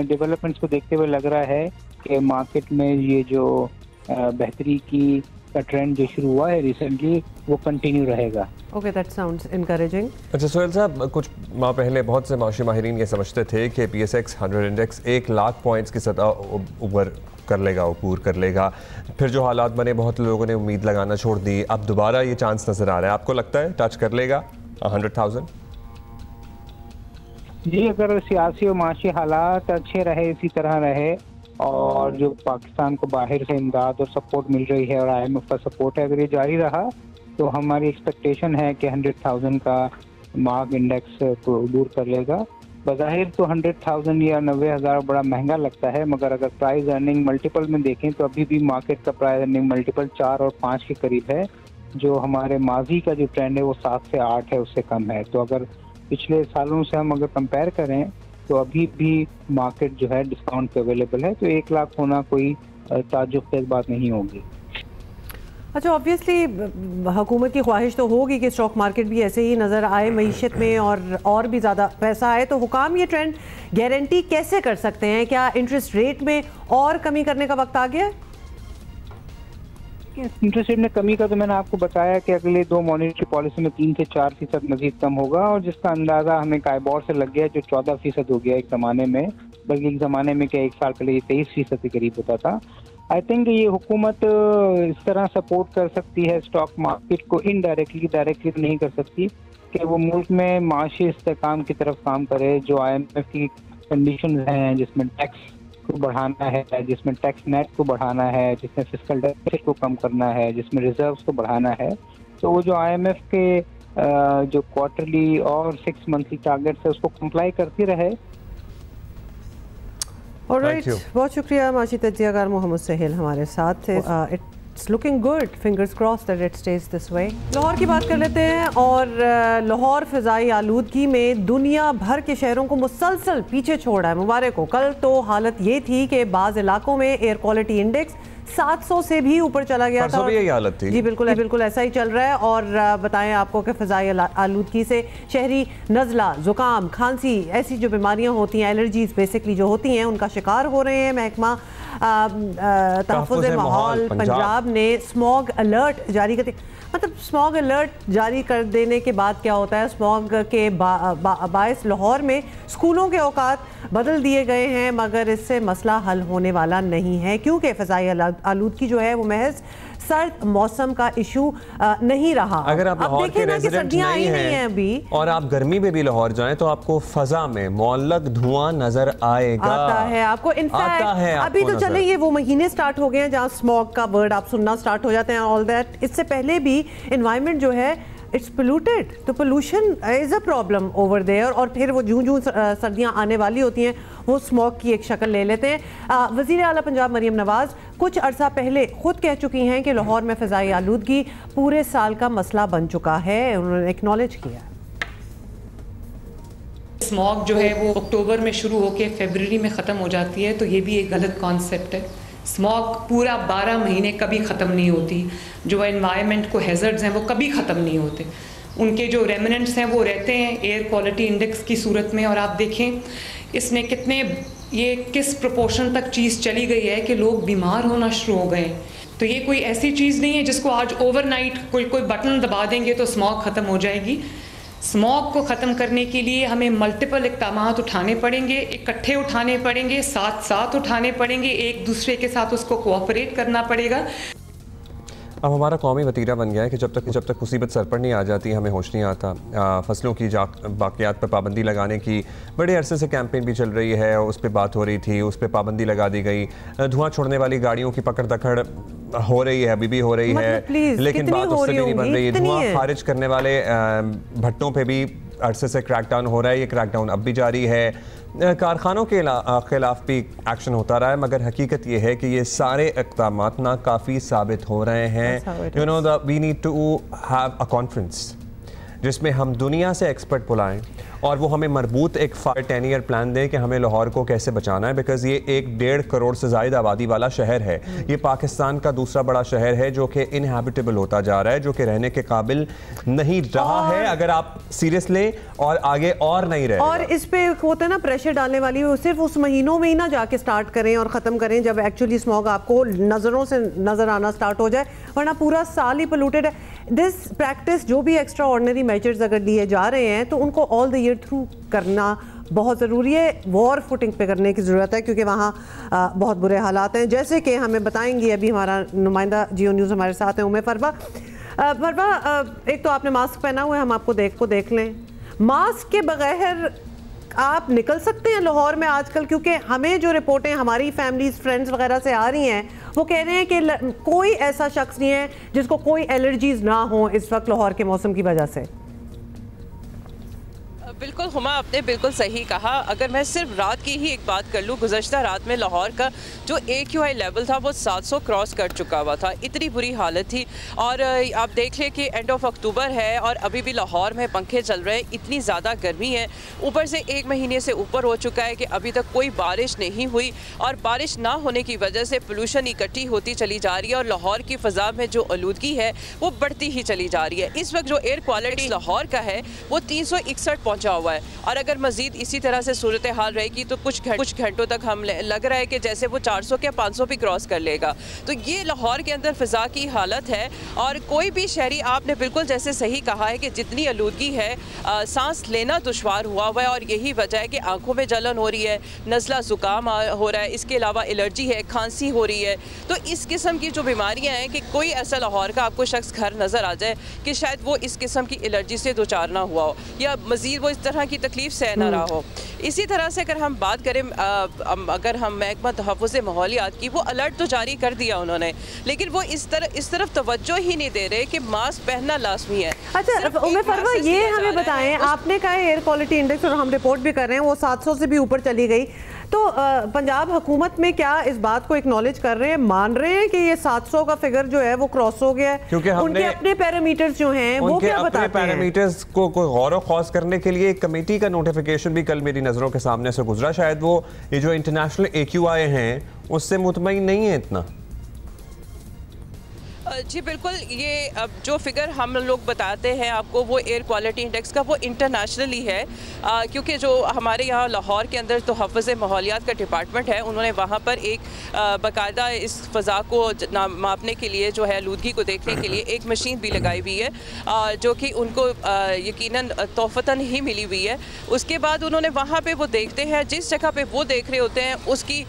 डेवलपमेंट्स को देखते हुए लग रहा है कि मार्केट में ये जो बेहतरी की का ट्रेंड जो शुरू हुआ है रिसेंटली वो कंटिन्यू रहेगा। Okay, that sounds encouraging. अच्छा सुहेल साहब, कुछ माह पहले बहुत से माशी माहिरीन ये समझते थे कि PSX 100 इंडेक्स 1 लाख पॉइंट्स की सतह ऊपर कर लेगा, ऊपर कर लेगा। फिर जो हालात बने बहुत लोगों ने उम्मीद लगाना छोड़ दी, अब दोबारा ये चांस नज़र आ रहा है। आपको लगता है टच कर लेगा 100,000? जी, अगर सियासी और माशी हालात अच्छे रहे, इसी तरह रहे, और जो पाकिस्तान को बाहर से इमदाद और सपोर्ट मिल रही है और IMF का सपोर्ट है, अगर ये जारी रहा तो हमारी एक्सपेक्टेशन है कि 100,000 का मार्क इंडेक्स को दूर कर लेगा। बज़ाहिर तो 100,000 या 90,000 बड़ा महंगा लगता है, मगर अगर प्राइस अर्निंग मल्टीपल में देखें तो अभी भी मार्केट का प्राइस अर्निंग मल्टीपल 4 और 5 के करीब है। जो हमारे माजी का जो ट्रेंड है वो 7 से 8 है, उससे कम है। तो अगर पिछले सालों से हम अगर कंपेयर करें तो अभी भी मार्केट जो है डिस्काउंट पे अवेलेबल है, तो 1 लाख होना कोई ताज्जुब की बात नहीं होगी। अच्छा, ऑब्वियसली हुकूमत की ख्वाहिश तो होगी कि स्टॉक मार्केट भी ऐसे ही नज़र आए मईशत में और भी ज़्यादा पैसा आए, तो हुकाम ये ट्रेंड गारंटी कैसे कर सकते हैं? क्या इंटरेस्ट रेट में और कमी करने का वक्त आ गया है? इंटरेस्ट रेट में कमी का तो मैंने आपको बताया कि अगले 2 मॉनेटरी पॉलिसी में 3 से 4% मजीद कम होगा, और जिसका अंदाजा हमें काइबोर से लग गया जो 14% हो गया एक ज़माने में, बल्कि एक ज़माने में क्या 1 साल पहले ये 23% के करीब होता था। आई थिंक ये हुकूमत इस तरह सपोर्ट कर सकती है स्टॉक मार्केट को, इनडायरेक्टली, डायरेक्टली नहीं कर सकती, कि वो मुल्क में माशी इस्तेहकाम की तरफ काम करे। जो IMF की कंडीशन हैं जिसमें टैक्स को बढ़ाना है, जिसमें टैक्स नेट को बढ़ाना है, जिसमें फिस्कल डेफिसिट को कम करना है, जिसमें रिजर्व्स को बढ़ाना है, तो वो जो IMF के जो क्वार्टरली और 6 मंथली टारगेट्स है उसको कंप्लाई करती रहे। ऑलराइट, बहुत शुक्रिया माशी तजियाकार मोहम्मद सुहेल हमारे साथ। It's looking good, fingers cross that it stage this way. Lahore की बात कर लेते हैं, और लाहौर फ़िज़ाई आलूदगी में दुनिया भर के शहरों को मुसलसल पीछे छोड़ रहा है। मुबारक हो। कल तो हालत ये थी कि बाज़ इलाकों में एयर क्वालिटी इंडेक्स 700 से भी ऊपर चला गया था। यही हालत थी जी बिल्कुल बिल्कुल ऐसा ही चल रहा है। और बताएं आपको कि फ़िज़ाई आलूदगी से शहरी नज़ला, ज़ुकाम, खांसी, ऐसी जो बीमारियां होती हैं, एलर्जीज बेसिकली जो होती हैं, उनका शिकार हो रहे हैं। महकमा तहफ़्फ़ुज़ माहौल पंजाब ने स्मॉग अलर्ट जारी कर, मतलब स्मॉग अलर्ट जारी कर देने के बाद क्या होता है, स्मॉग के बायस लाहौर में स्कूलों के औकात बदल दिए गए हैं, मगर इससे मसला हल होने वाला नहीं है, क्योंकि फ़िज़ाई आलूदगी जो है वो महज सर्द मौसम का इशू नहीं रहा। अगर आप लाहौर के रेजिडेंट नहीं हैं अभी और आप गर्मी में भी लाहौर जाएं तो आपको फजा में मौलक धुआं नजर आएगा, आता है आपको। इनफैक्ट अभी तो चले ये वो महीने स्टार्ट हो गए हैं जहाँ स्मॉग का वर्ड आप सुनना स्टार्ट हो जाते हैं, ऑल दैट। इससे पहले भी एनवायरनमेंट जो है इट्स पोल्यूटेड, तो pollution is a problem over there. और फिर वो जूं जूं सर्दियाँ आने वाली होती हैं वो स्मॉग की एक शक्ल ले लेते हैं। वज़ीर आला पंजाब मरियम नवाज़ कुछ अरसा पहले खुद कह चुकी हैं कि लाहौर में फ़िज़ाई आलूदगी पूरे साल का मसला बन चुका है, उन्होंने एक्नॉलेज किया। स्मॉग जो है वो अक्टूबर में शुरू होकर फरवरी में ख़त्म हो जाती है, तो ये भी एक गलत कॉन्सेप्ट है। स्मॉग पूरा 12 महीने कभी ख़त्म नहीं होती। जो एनवायरनमेंट को हैज़र्ड्स हैं वो कभी ख़त्म नहीं होते, उनके जो रेमिनेंट्स हैं वो रहते हैं एयर क्वालिटी इंडेक्स की सूरत में। और आप देखें इसने ये किस प्रोपोर्शन तक चीज़ चली गई है कि लोग बीमार होना शुरू हो गए। तो ये कोई ऐसी चीज़ नहीं है जिसको आज ओवरनाइट कोई बटन दबा देंगे तो स्मॉग ख़त्म हो जाएगी। स्मॉग को ख़त्म करने के लिए हमें मल्टीपल इक़दामात उठाने पड़ेंगे, इकट्ठे उठाने पड़ेंगे, साथ साथ उठाने पड़ेंगे, एक दूसरे के साथ उसको कोऑपरेट करना पड़ेगा। अब हमारा कौमी वतीरा बन गया है कि जब तक मुसीबत सर पर नहीं आ जाती हमें होश नहीं आता। फसलों की बाक़ियात पर पाबंदी लगाने की बड़े अरसे से कैंपेन भी चल रही है, उस पर बात हो रही थी, उस पर पाबंदी लगा दी गई। धुआं छोड़ने वाली गाड़ियों की पकड़ दकड़ हो रही है, अभी भी हो रही है, लेकिन बात उससे भी नहीं बन रही। धुआं खारिज करने वाले भट्टों पर भी अरसे से क्रैकडाउन हो रहा है, ये क्रैकडाउन अब भी जारी है। कारखानों के खिलाफ भी एक्शन होता रहा है, मगर हकीकत ये है कि ये सारे इक़दामात नाकाफ़ी साबित हो रहे हैं। You know we need to have a conference जिसमें हम दुनिया से एक्सपर्ट बुलाएं और वो हमें मरबूत एक 10 ईयर प्लान दें कि हमें लाहौर को कैसे बचाना है, बिकॉज ये 1.5 करोड़ से ज़ायद आबादी वाला शहर है। ये पाकिस्तान का दूसरा बड़ा शहर है जो कि इनहैबिटेबल होता जा रहा है, जो कि रहने के काबिल नहीं रहा है अगर आप सीरियस लें और आगे और नहीं रहे। और इस पे होता है ना प्रेशर डालने वाली, वो सिर्फ उस महीनों में ही ना जाके स्टार्ट करें और ख़त्म करें जब एक्चुअली स्मॉग आपको नज़रों से नज़र आना स्टार्ट हो जाए, वरना पूरा साल ही पोल्यूटेड है। दिस प्रैक्टिस जो भी एक्स्ट्रा ऑर्डिनरी मेजर्स अगर लिए जा रहे हैं तो उनको ऑल द ईयर थ्रू करना बहुत ज़रूरी है। वॉर फुटिंग पे करने की ज़रूरत है क्योंकि वहाँ बहुत बुरे हालात हैं, जैसे कि हमें बताएंगी अभी हमारा नुमाइंदा जियो न्यूज़ हमारे साथ है उमे फरवा। एक तो आपने मास्क पहना हुआ है, हम आपको देख लें। मास्क के बगैर आप निकल सकते हैं लाहौर में आजकल? क्योंकि हमें जो रिपोर्टें हमारी फैमिलीज फ्रेंड्स वगैरह से आ रही हैं वो कह रहे हैं कि कोई ऐसा शख्स नहीं है जिसको कोई एलर्जीज ना हो इस वक्त लाहौर के मौसम की वजह से। बिल्कुल हुमा, आपने बिल्कुल सही कहा। अगर मैं सिर्फ रात की ही एक बात कर लूँ, गुज़श्ता रात में लाहौर का जो AQI लेवल था वो 700 क्रॉस कर चुका हुआ था, इतनी बुरी हालत थी। और आप देख लें कि एंड ऑफ अक्टूबर है और अभी भी लाहौर में पंखे चल रहे हैं, इतनी ज़्यादा गर्मी है। ऊपर से 1 महीने से ऊपर हो चुका है कि अभी तक कोई बारिश नहीं हुई और बारिश ना होने की वजह से पोल्यूशन इकट्ठी होती चली जा रही है और लाहौर की फ़ज़ा में जो आलूदगी है वो बढ़ती ही चली जा रही है। इस वक्त जो एयर क्वालिटी लाहौर का है वो 361 पहुँचा हुआ है और अगर मजीद इसी तरह से सूरत हाल रहेगी तो कुछ घंटों तक हम लग रहा है कि जैसे वो 400 के 500 भी क्रॉस कर लेगा। तो ये लाहौर के अंदर फ़िज़ा की हालत है और कोई भी शहरी, आपने बिल्कुल जैसे सही कहा है कि जितनी आलूदगी है सांस लेना दुश्वार हुआ है और यही वजह है कि आंखों में जलन हो रही है, नज़ला ज़ुकाम हो रहा है, इसके अलावा एलर्जी है, खांसी हो रही है। तो इस किस्म की जो बीमारियाँ हैं कि कोई ऐसा लाहौर का आपको शख्स घर नज़र आ जाए कि शायद वो इस किस्म की एलर्जी से दो चार ना हुआ हो या मज़ीद वो इस तरह की तकलीफ सह ना रहा हो। इसी तरह से अगर हम बात करें, अगर हम महकमा तहफ़्फ़ुज़ माहौलियात की, वो अलर्ट तो जारी कर दिया उन्होंने, लेकिन वो इस तरफ तवज्जो ही नहीं दे रहे कि मास्क पहनना लाजमी है। अच्छा उमे फरवा, ये हमें बताएं, आपने कहा एयर क्वालिटी इंडेक्स और हम रिपोर्ट भी कर रहे हैं वो 700 से भी ऊपर चली गई, तो पंजाब हुकूमत में क्या इस बात को एक्नॉलेज कर रहे हैं, मान रहे हैं कि ये 700 का फिगर जो है वो क्रॉस हो गया है? क्योंकि उनके अपने पैरामीटर्स जो हैं वो क्या बताते हैं? पैरामीटर्स को गौर व खौस करने के लिए एक कमेटी का नोटिफिकेशन भी कल मेरी नज़रों के सामने से गुजरा। शायद वो ये जो इंटरनेशनल AQI हैं उससे मुतमईन नहीं है इतना। जी बिल्कुल, ये अब जो फिगर हम लोग बताते हैं आपको वो एयर क्वालिटी इंडेक्स का वो इंटरनेशनली है, क्योंकि जो हमारे यहाँ लाहौर के अंदर तो हफ़्ज़ माहौलियात का डिपार्टमेंट है, उन्होंने वहाँ पर एक बाकायदा इस फ़ज़ा को मापने के लिए जो है आलूदगी को देखने के लिए एक मशीन भी लगाई हुई है, जो कि उनको यकीनन तोहफ़तन ही मिली हुई है। उसके बाद उन्होंने वहाँ पे वो देखते हैं, जिस जगह पे वो देख रहे होते हैं उसकी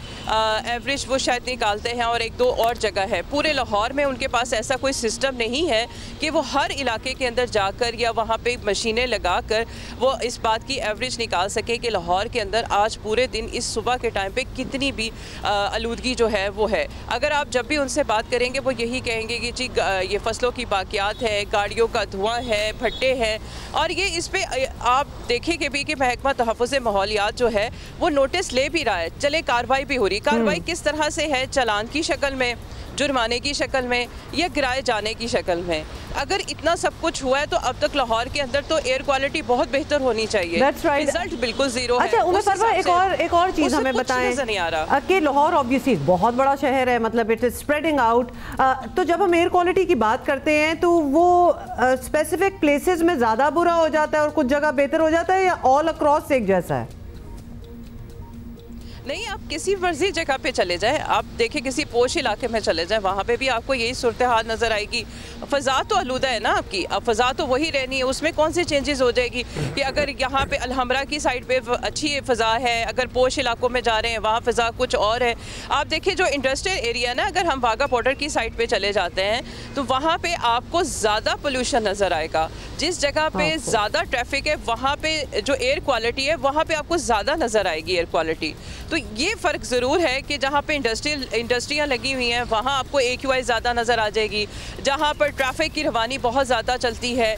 एवरेज वो शायद निकालते हैं, और एक दो और जगह है पूरे लाहौर में उनके पास ऐसा कोई सिस्टम नहीं है कि वो हर इलाके के अंदर जाकर या वहाँ पे मशीनें लगाकर वो इस बात की एवरेज निकाल सके कि लाहौर के अंदर आज पूरे दिन इस सुबह के टाइम पे कितनी भी आलूदगी जो है वो है। अगर आप जब भी उनसे बात करेंगे वो यही कहेंगे कि जी ये फसलों की बाकियात है, गाड़ियों का धुआं है, भट्टे हैं, और ये इस पर आप देखेंगे भी कि महकमा तहफ़्फ़ुज़ माहौलियात जो है वो नोटिस ले भी रहा है। चले कार्रवाई भी हो रही, कार्रवाई किस तरह से है, चालान की शक्ल में, जुर्माने की शक्ल में, या गिराए जाने की शक्ल में। अगर इतना सब कुछ हुआ है तो अब तक लाहौर के अंदर तो एयर क्वालिटी बहुत बेहतर होनी चाहिए। That's right. रिजल्ट बिल्कुल जीरो है। अच्छा उमर परवा, एक और चीज हमें बताएं नहीं आ रहा कि लाहौर ऑब्वियसली बहुत बड़ा शहर है, मतलब इट इज स्प्रेडिंग आउट, तो जब हम एयर क्वालिटी की बात करते हैं तो वो स्पेसिफिक प्लेसेस में ज्यादा बुरा हो जाता है और कुछ जगह बेहतर हो जाता है, या ऑल अक्रॉस एक जैसा है? नहीं, आप किसी मर्जी जगह पे चले जाएं, आप देखें किसी पोश इलाके में चले जाएं, वहाँ पे भी आपको यही सूरत हाल नज़र आएगी। फ़ज़ा तो आलूदा है ना आपकी, अब फ़ज़ा तो वही रहनी है, उसमें कौन सी चेंजेस हो जाएगी कि अगर यहाँ पे अलहमरा की साइड पे अच्छी फ़ज़ा है, अगर पोश इलाकों में जा रहे हैं वहाँ फ़ज़ा कुछ और है। आप देखिए जो इंडस्ट्रियल एरिया ना, अगर हम वाघा बॉर्डर की साइड पर चले जाते हैं तो वहाँ पर आपको ज़्यादा पोल्यूशन नज़र आएगा। जिस जगह पर ज़्यादा ट्रैफिक है वहाँ पर जो एयर क्वालिटी है वहाँ पर आपको ज़्यादा नज़र आएगी एयर क्वालिटी। तो ये फ़र्क ज़रूर है कि जहाँ पे इंडस्ट्रियाँ लगी हुई हैं वहाँ आपको AQI ज़्यादा नज़र आ जाएगी। जहाँ पर ट्रैफिक की रवानी बहुत ज़्यादा चलती है,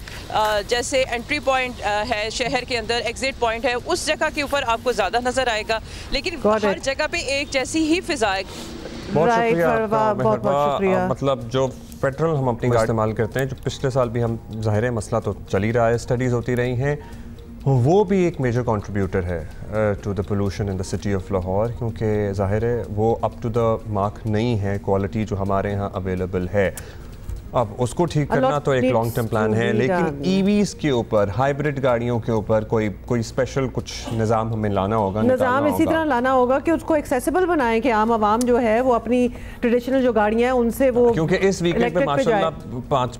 जैसे एंट्री पॉइंट है शहर के अंदर, एग्ज़िट पॉइंट है, उस जगह के ऊपर आपको ज़्यादा नज़र आएगा, लेकिन हर जगह पे एक जैसी ही फ़िज़ा है। बहुत शुक्रिया। मतलब जो पेट्रोल हम अपनी गाड़ी इस्तेमाल करते हैं, जो पिछले साल भी हम ज़ाहिर है मसला तो चल ही रहा है, स्टडीज़ होती रही हैं, वो भी एक मेजर कंट्रीब्यूटर है to the pollution in the city of Lahore, क्योंकि ज़ाहिर है वो अप टू द मार्क नहीं है क्वालिटी जो हमारे यहाँ अवेलेबल है। अब उसको ठीक करना तो एक लॉन्ग टर्म प्लान है, लेकिन ईवीज़ के ऊपर, हाइब्रिड गाड़ियों के ऊपर कोई स्पेशल कुछ निज़ाम हमें लाना होगा, निज़ाम इसी तरह लाना होगा कि उसको एक्सेसिबल बनाएं कि आम आवाम जो है वो अपनी ट्रेडिशनल जो गाड़ियाँ हैं उनसे वो, क्योंकि इस वीकेंड पे माशाल्लाह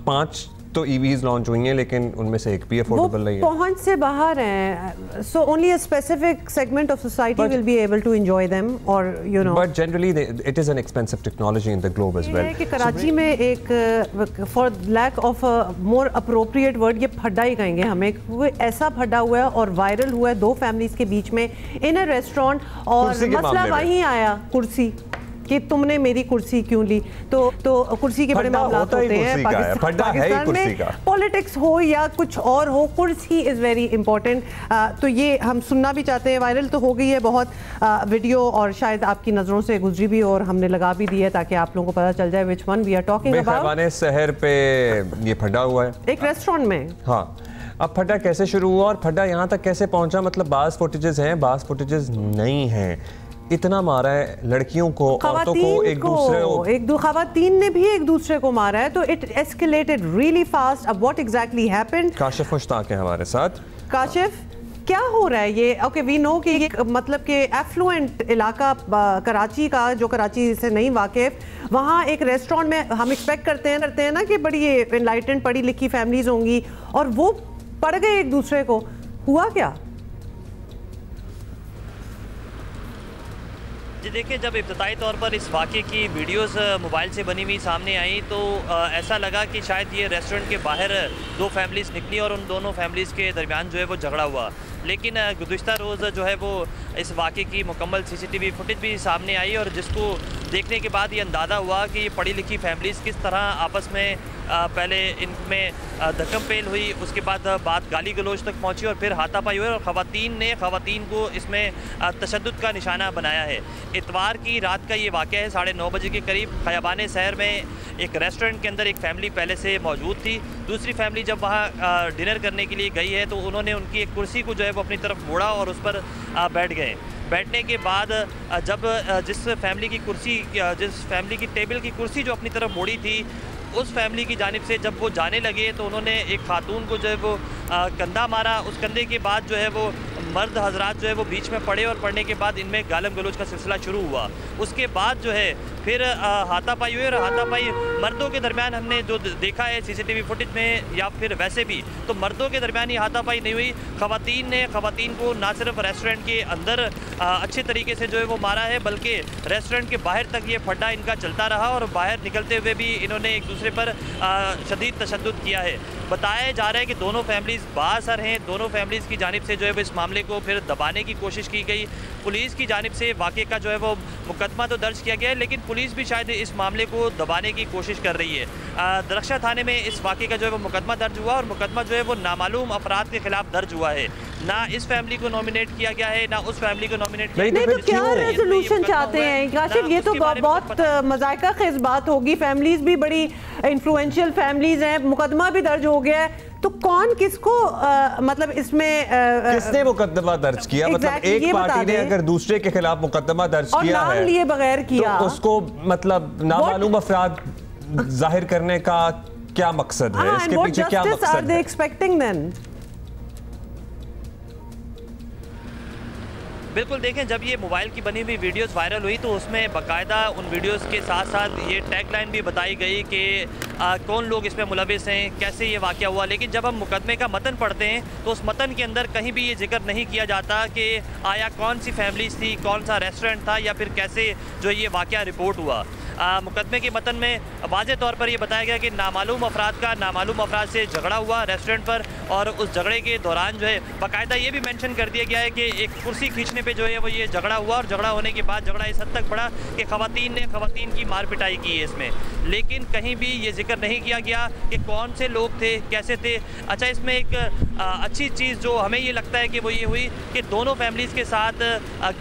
पाँच तो ईवीज़ लॉन्च हुई हैं, लेकिन उनमें से एक भी अफोर्डेबल नहीं है, पहुंच से बाहर हैं। So only a specific segment of society will be able to enjoy them, और you know, but generally it is an expensive technology in the globe as well. कि कराची में एक for lack of a more appropriate word, ये फड्डा ही कहेंगे हमें, वो ऐसा फड्डा हुआ है और वायरल हुआ है 2 फैमिलीज के बीच में इन अ रेस्टोरेंट, और मसला वहीं आया कुर्सी कि तुमने मेरी कुर्सी क्यों ली। तो कुर्सी के बड़े मामलात होते हैं पाकिस्तान में, पॉलिटिक्स हो या कुछ और हो, कुर्सी इज़ वेरी इंपॉर्टेंट। तो ये हम सुनना भी चाहते हैं, वायरल तो हो गई है बहुत वीडियो, और शायद आपकी नज़रों से गुजरी भी और हमने लगा भी दी है ताकि आप लोगों को पता चल जाए which one we are talking about. शहर पे ये फटा हुआ है एक रेस्टोरेंट में। हाँ, अब फटा कैसे शुरू हुआ और फटा यहाँ तक कैसे पहुँचा, मतलब बाज़ फुटेजेस हैं, बाज़ फुटेजेस नहीं हैं। इतना मारा है लड़कियों को, औरतों को, खवातीन ने भी एक दूसरे को मारा है, तो इट एस्केलेटेड रियली फास्ट। अब what exactly happened, Kashif Mushtaq है हमारे साथ। काशिफ, क्या हो रहा है ये? ओके वी नो कि ये मतलब कि एफ्लुएंट इलाका कराची का, जो कराची से नहीं वाकिफ, वहाँ एक रेस्टोरेंट में हम एक्सपेक्ट करते हैं ना कि बड़ी एनलाइटेंड पढ़ी लिखी फैमिलीज होंगी, और वो पड़ गए एक दूसरे को। हुआ क्या? जी देखिए, जब इब्तदाई तौर पर इस वाक़े की वीडियोस मोबाइल से बनी हुई सामने आई तो ऐसा लगा कि शायद ये रेस्टोरेंट के बाहर 2 फैमिलीज़ निकली और उन दोनों फैमिलीज़ के दरमियान जो है वो झगड़ा हुआ। लेकिन गुज़िश्ता रोज़ जो है वो इस वाक़े की मुकम्मल CCTV फुटेज भी सामने आई, और जिसको देखने के बाद ये अंदाज़ा हुआ कि ये पढ़ी लिखी फैमिलीज़ किस तरह आपस में पहले इनमें धक्कम पेल हुई, उसके बाद बात गाली गलोच तक पहुंची और फिर हाथापाई हुई, और ख़वातीन को इसमें तशद्दुद का निशाना बनाया है। इतवार की रात का ये वाक़या है, 9:30 बजे के करीब ख़याबान शहर में एक रेस्टोरेंट के अंदर एक फ़ैमिली पहले से मौजूद थी। दूसरी फैमिली जब वहाँ डिनर करने के लिए गई है तो उन्होंने उनकी एक कुर्सी को जो है वो अपनी तरफ मोड़ा और उस पर बैठ गए। बैठने के बाद जब जिस फैमिली की टेबल की कुर्सी जो अपनी तरफ मोड़ी थी, उस फैमिली की जानिब से जब वो जाने लगे तो उन्होंने एक खातून को जो है वो कंधा मारा। उस कंधे के बाद जो है वो मर्द हजरात जो है वो बीच में पड़े और पड़ने के बाद इनमें गालम गलोच का सिलसिला शुरू हुआ। उसके बाद जो है फिर हाथापाई हुई और हाथापाई मर्दों के दरमियान हमने जो देखा है सीसीटीवी फुटेज में या फिर वैसे भी, तो मर्दों के दरमियान ही हाथापाई नहीं हुई। ख़वातीन को ना सिर्फ रेस्टोरेंट के अंदर अच्छे तरीके से जो है वो मारा है, बल्कि रेस्टोरेंट के बाहर तक ये फड्डा इनका चलता रहा और बाहर निकलते हुए भी इन्होंने एक दूसरे पर शदीद तशद्दुद किया है। बताया जा रहा है कि दोनों फैमिलीज़ बाअसर हैं। दोनों फैमिलीज़ की जानिब से जो है वो इस मामले को फिर दबाने की कोशिश की गई। पुलिस की जानिब से वाक़े का जो है वो मुकदमा तो दर्ज किया गया है, लेकिन पुलिस भी शायद इस मामले को दबाने की कोशिश कर रही है। दरख्शा थाने में इस वाक़े का जो है वो मुकदमा दर्ज हुआ और मुकदमा जो है वो नामालूम अफराद के खिलाफ दर्ज हुआ है। ना इस फैमिली को नॉमिनेट किया गया है, ना उस फैमिली को नॉमिनेट किया नहीं, तो क्या रेजोल्यूशन चाहते हैं काशिफ? ये तो बहुत मजाका खेज बात होगी। फैमिलीज भी बड़ी इन्फ्लुएंशियल फैमिलीज हैं, मुकदमा भी दर्ज हो गया है, तो कौन किसको मतलब इसमें किसने मुकदमा दर्ज किया? मतलब एक पार्टी ने अगर दूसरे के खिलाफ मुकदमा दर्ज किया है, नाम लिए बगैर किया, तो उसको मतलब नामालूम अफराद जाहिर करने का क्या मकसद है? इसके पीछे क्या मकसद है? एक्सपेक्टिंग देन बिल्कुल देखें, जब ये मोबाइल की बनी हुई वीडियोस वायरल हुई तो उसमें बाकायदा उन वीडियोस के साथ साथ ये टैगलाइन भी बताई गई कि कौन लोग इसमें मुलविस हैं, कैसे ये वाक़या हुआ। लेकिन जब हम मुकदमे का मतन पढ़ते हैं तो उस मतन के अंदर कहीं भी ये जिक्र नहीं किया जाता कि आया कौन सी फैमिलीज थी, कौन सा रेस्टोरेंट था, या फिर कैसे जो ये वाक़या रिपोर्ट हुआ। मुकदमे के मतन में वाज़े तौर पर यह बताया गया कि नामालूम अफराद का नामालूम अफराद से झगड़ा हुआ रेस्टोरेंट पर, और उस झगड़े के दौरान जो है बाकायदा ये भी मेंशन कर दिया गया है कि एक कुर्सी खींचने पे जो है वो ये झगड़ा हुआ, और झगड़ा होने के बाद झगड़ा इस हद तक बढ़ा कि ख़वातीन ने ख़वातीन की मार पिटाई की है इसमें। लेकिन कहीं भी ये जिक्र नहीं किया गया कि कौन से लोग थे, कैसे थे। अच्छा, इसमें एक अच्छी चीज़ जो हमें ये लगता है कि वो ये हुई कि दोनों फैमिलीज़ के साथ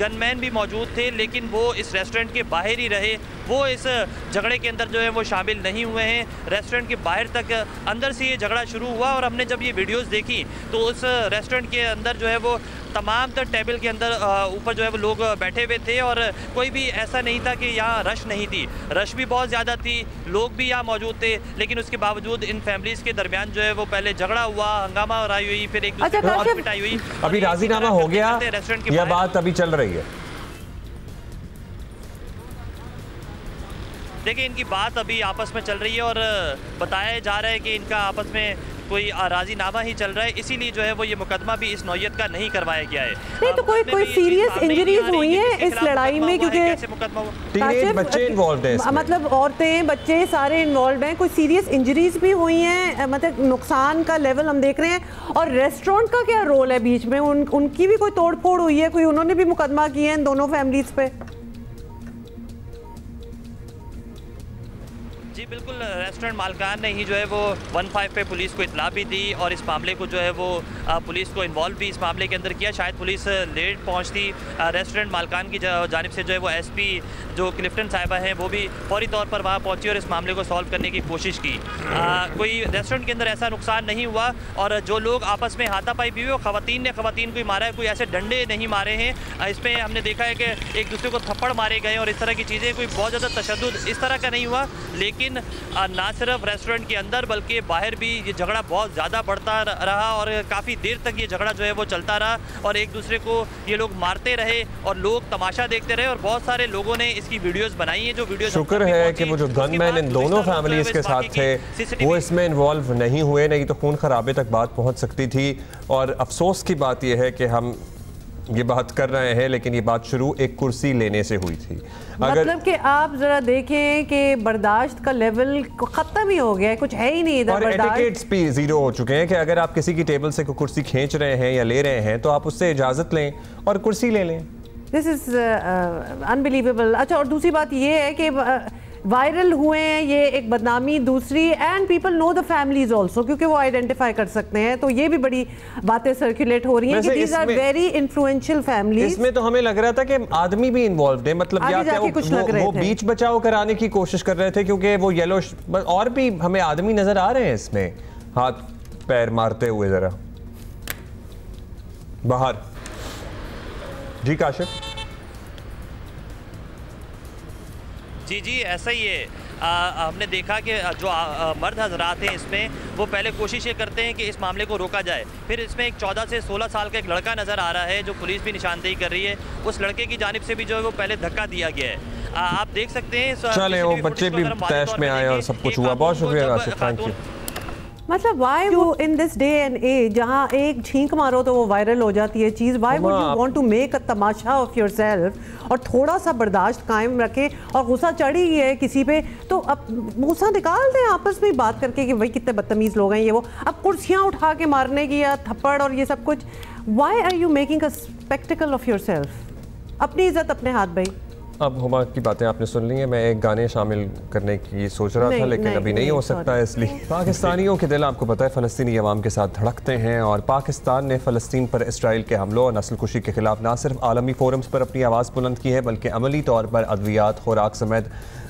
गनमैन भी मौजूद थे, लेकिन वो इस रेस्टोरेंट के बाहर ही रहे, वो इस झगड़े के अंदर जो है वो शामिल नहीं हुए हैं। रेस्टोरेंट के बाहर तक अंदर से ये झगड़ा शुरू हुआ, और हमने जब ये वीडियोस देखी तो उस रेस्टोरेंट के अंदर जो है वो तमाम तर टेबल के अंदर ऊपर जो है वो लोग बैठे हुए थे, और कोई भी ऐसा नहीं था कि यहाँ रश नहीं थी। रश भी बहुत ज़्यादा थी, लोग भी यहाँ मौजूद थे, लेकिन उसके बावजूद इन फैमिलीज़ के दरमियान जो है वो पहले झगड़ा हुआ, हंगामा और हुई, फिर एक दूसरे को पिटाई हुई। अभी राजीनामा हो गया या बात अभी चल रही है? देखिए, इनकी बात अभी आपस में चल रही है और बताया जा रहा है कि इनका आपस में कोई राजीनामा ही चल रहा है, इसीलिए जो है वो ये मुकदमा भी इस नौयत का नहीं करवाया गया है। नहीं तो कोई सीरियस इंजरीज हुई हैं इस लड़ाई में? क्योंकि टीनेज बच्चे इन्वॉल्व हैं इसमें, मतलब औरतें, बच्चे सारे इन्वॉल्व हैं। कोई सीरियस इंजरीज भी हुई हैं? मतलब नुकसान का लेवल हम देख रहे हैं। और रेस्टोरेंट का क्या रोल है बीच में? उनकी भी कोई तोड़ फोड़ हुई है? कोई उन्होंने भी मुकदमा किए हैं दोनों फैमिलीज पे? जी बिल्कुल, रेस्टोरेंट मालकान ने ही जो है वो 15 पे पुलिस को इतला भी दी, और इस मामले को जो है वो पुलिस को इन्वॉल्व भी इस मामले के अंदर किया। शायद पुलिस लेट पहुंचती, रेस्टोरेंट मालकान की जानिब से जो है वो एसपी जो क्लिफ्टन साहिबा हैं वो भी फौरी तौर पर वहाँ पहुंची और इस मामले को सॉल्व करने की कोशिश की। कोई रेस्टोरेंट के अंदर ऐसा नुकसान नहीं हुआ, और जो लोग आपस में हाथापाई भी हुए, ख़वातीन ने ख़वातीन को ही मारा है, कोई ऐसे डंडे नहीं मारे हैं। इसमें हमने देखा है कि एक दूसरे को थप्पड़ मारे गए और इस तरह की चीज़ें, कोई बहुत ज़्यादा तशद्दुद इस तरह का नहीं हुआ। लेकिन ना सिर्फ रेस्टोरेंट के अंदर बल्कि बाहर भी ये झगड़ा बहुत ज़्यादा बढ़ता रहा, और काफ़ी देर तक ये झगड़ा जो है वो चलता रहा, और एक दूसरे को ये लोग मारते रहे और लोग तमाशा देखते रहे, और बहुत सारे लोगों ने इसकी वीडियोस बनाई हैं। जो वीडियोस, शुक्र है कि वो जो गनमैन इन दोनों फैमिलीज के साथ थे वो इसमें इन्वॉल्व नहीं हुए, नहीं तो खून खराबे तक बात पहुंच सकती थी। और अफसोस की बात यह है कि हम ये बात कर रहे हैं, लेकिन ये बात शुरू एक कुर्सी लेने से हुई थी। मतलब कि आप जरा देखें कि बर्दाश्त का लेवल खत्म ही हो गया है, कुछ है ही नहीं इधर। और एटिकेट्स भी जीरो हो चुके हैं कि अगर आप किसी की टेबल से कोई कुर्सी खींच रहे हैं या ले रहे हैं तो आप उससे इजाजत लें और कुर्सी ले लें। This is unbelievable. अच्छा, और दूसरी बात ये है कि वायरल हुए हैं, ये एक बदनामी। दूसरी, and people know the families also, क्योंकि वो आइडेंटिफाई कर सकते हैं, तो ये भी बड़ी बातें सर्कुलेट हो रही हैं कि these are very influential families. इसमें तो हमें लग रहा था कि आदमी भी इन्वॉल्व है, मतलब या क्या वो बीच बचाव कराने की कोशिश कर रहे थे, क्योंकि वो येलो, और भी हमें आदमी नजर आ रहे हैं इसमें हाथ पैर मारते हुए जरा बाहर। जी काशिफ? जी ऐसा ही है। हमने देखा कि जो मर्द हजरात हैं इसमें, वो पहले कोशिश ये करते हैं कि इस मामले को रोका जाए। फिर इसमें एक 14 से 16 साल का एक लड़का नज़र आ रहा है जो पुलिस भी निशानदेही कर रही है, उस लड़के की जानिब से भी जो है वो पहले धक्का दिया गया है। आप देख सकते हैं चले वो बच्चे भी तैश में आए और सब कुछ हुआ। बहुत शुक्रिया राशिद, थैंक यू। मतलब वाई वो in this day and age जहाँ एक छींक मारो तो वो वायरल हो जाती है चीज़, why would you want to make a tamasha of yourself और थोड़ा सा बर्दाश्त कायम रखे, और गुस्सा चढ़ी है किसी पे तो अब गुस्सा निकाल दें आपस में बात करके कि भाई कितने बदतमीज़ लोग हैं ये वो। अब कुर्सियाँ उठा के मारने की या थप्पड़ और ये सब कुछ, why are you making a spectacle of yourself? अपनी इज्जत अपने हाथ भाई। अब हुमा की बातें आपने सुन ली हैं, मैं एक गाने शामिल करने की सोच रहा था लेकिन अभी नहीं हो सकता है, इसलिए पाकिस्तानियों के दिल आपको पता है फ़लस्तीनी अवाम के साथ धड़कते हैं, और पाकिस्तान ने फ़लस्तीन पर इसराइल के हमलों और नस्ल कुशी के खिलाफ ना सिर्फ आलमी फोरम्स पर अपनी आवाज़ बुलंद की है बल्कि अमली तौर पर अद्वियात, खुराक समेत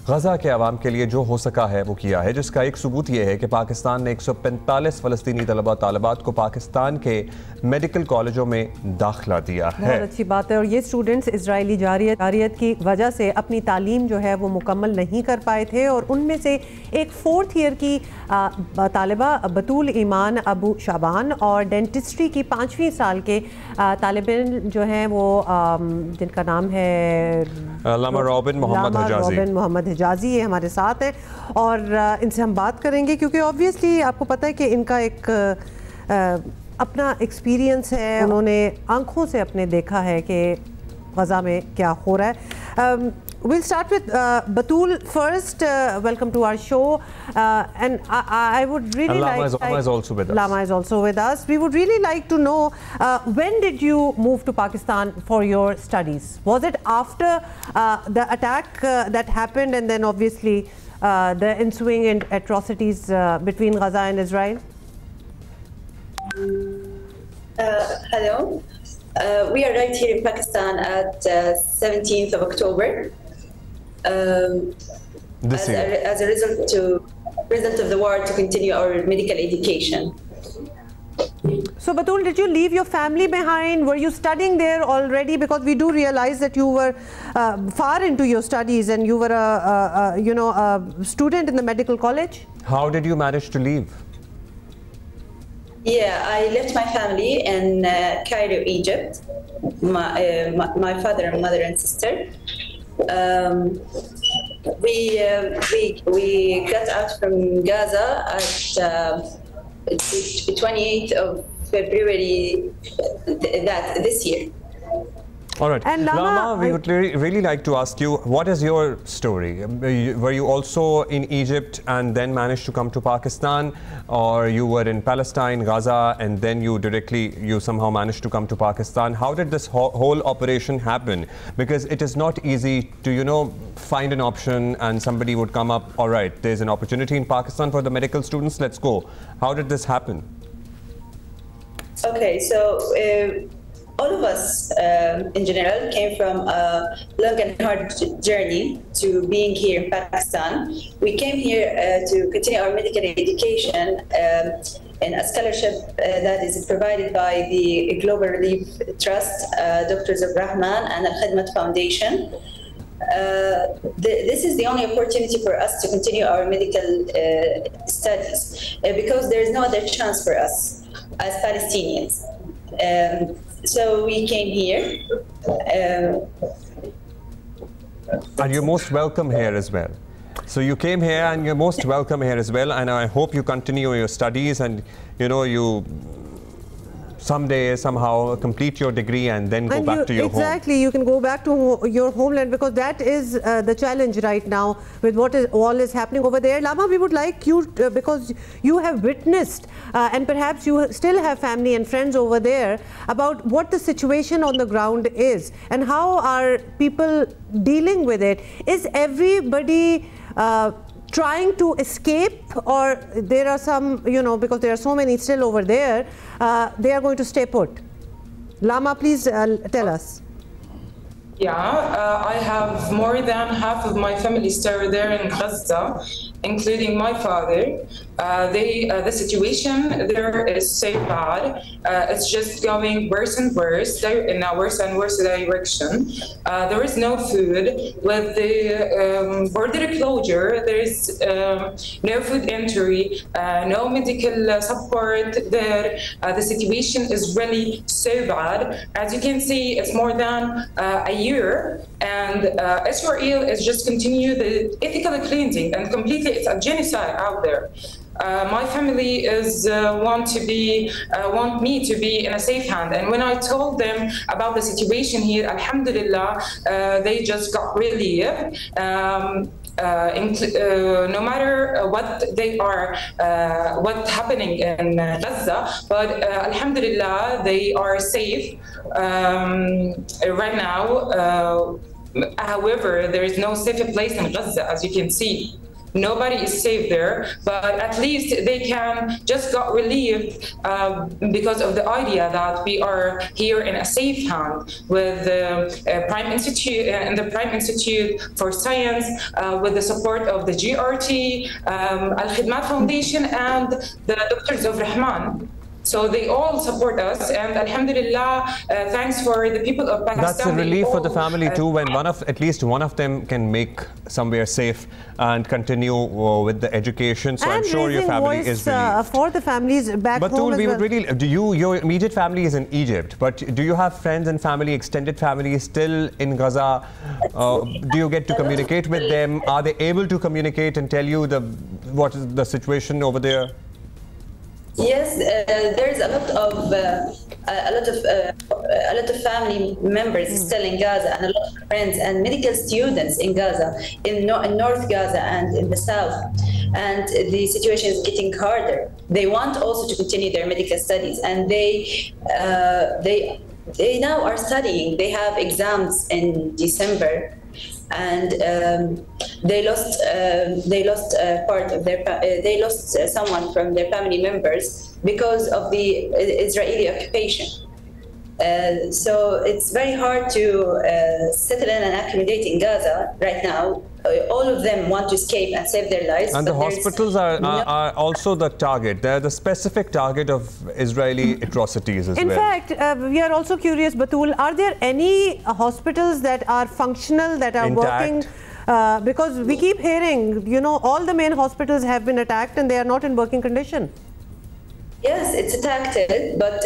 गज़ा के अवाम के लिए जो हो सका है वो किया है, जिसका एक सबूत ये है कि पाकिस्तान ने 145 फ़लस्तीनी तलबा तालिबात को पाकिस्तान के मेडिकल कॉलेजों में दाखिला दिया है। बहुत अच्छी बात है। और ये स्टूडेंट्स इजरायली जारियत की वजह से अपनी तालीम जो है वो मुकम्मल नहीं कर पाए थे, और उनमें से एक 4th ईयर की तालिबा बतूल ईमान अबू शाबान और डेंटिस्ट्री की 5वीं साल के तालिब इल्म जो हैं वो जिनका नाम है लामा रॉबिन मोहम्मद हिजाजी, ये हमारे साथ हैं और इनसे हम बात करेंगे क्योंकि ऑब्वियसली आपको पता है कि इनका एक अपना एक्सपीरियंस है, उन्होंने आंखों से अपने देखा है कि गज़ा में क्या हो रहा है। We'll start with Batul first. Welcome to our show. And I would really Lama is also with us. Lama is also with us. We would really like to know when did you move to Pakistan for your studies? Was it after the attack that happened and then obviously the ensuing atrocities between Gaza and Israel? Hello. We arrived here in Pakistan at 17th of October. As a result of the war, to continue our medical education. So Batul, did you leave your family behind? Were you studying there already? Because we do realize that you were far into your studies and you were a student in the medical college. How did you manage to leave? Yeah, I left my family in Cairo, Egypt. My father and mother and sister. We got out from Gaza at 28th of February this year. All right. And Lama, we would really like to ask you, what is your story? Were you also in Egypt and then managed to come to Pakistan, or you were in Palestine, Gaza, and then you somehow managed to come to Pakistan? How did this whole operation happen? Because it is not easy to, find an option and somebody would come up, all right, there's an opportunity in Pakistan for the medical students, let's go. How did this happen? Okay, so all of us in general came from a long and hard journey to being here in Pakistan. We came here to continue our medical education in a scholarship that is provided by the Global Relief Trust, Doctors of Rahman and Al-Khidmat Foundation. This is the only opportunity for us to continue our medical studies because there is no other chance for us as Palestinians. So we came here. And you're most welcome here as well. So you came here and you're most welcome here as well. And I hope you continue your studies and, you someday somehow complete your degree and then go back to your home. Exactly, you can go back to your homeland because that is the challenge right now with what all is happening over there. Lama, we would like you, because you have witnessed and perhaps you still have family and friends over there, about what the situation on the ground is and how are people dealing with it. Is everybody trying to escape, or there are some, because there are so many still over there, they are going to stay put? Lama, please tell us. Yeah, I have more than half of my family still there in Gaza, including my father. The situation there is so bad. It's just going worse and worse in a worse and worse direction. There is no food. With the border closure, there is no food entry, no medical support there. The situation is really so bad. As you can see, it's more than a year, and Israel is just continue the ethical cleansing, and completely it's a genocide out there. My family is want me to be in a safe hand, and when I told them about the situation here, Alhamdulillah, they just got relief. No matter what they are, what's happening in Gaza, but Alhamdulillah, they are safe right now. However, there is no safe place in Gaza, as you can see. Nobody is safe there, but at least they can just got relief because of the idea that we are here in a safe hand with the Prime Institute and the Prime Institute for Science, with the support of the GRT, Al Khidmat Foundation, and the Doctors of Rahman. So they all support us, and Alhamdulillah, thanks for the people of Pakistan. That's a relief for the family too, when at least one of them can make somewhere safe and continue with the education. So I'm sure your family is relieved. For the families back home Batul, as we well. would really, your immediate family is in Egypt, but do you have friends and family, extended family still in Gaza? Do you get to communicate with them? Are they able to communicate and tell you what is the situation over there? Yes, there's a lot of family members still in Gaza, and a lot of friends and medical students in Gaza, in North Gaza and in the south. And the situation is getting harder. They want also to continue their medical studies, and they now are studying. They have exams in December, and they lost part of their they lost someone from their family members because of the Israeli occupation. So it's very hard to settle in and accommodate in Gaza right now. All of them want to escape and save their lives. And the hospitals are also the target. They're the specific target of Israeli atrocities as well. In fact, we are also curious, Batul, are there any hospitals that are functional, that are working? Because we keep hearing, you know, all the main hospitals have been attacked and they are not in working condition. Yes, it's attacked, but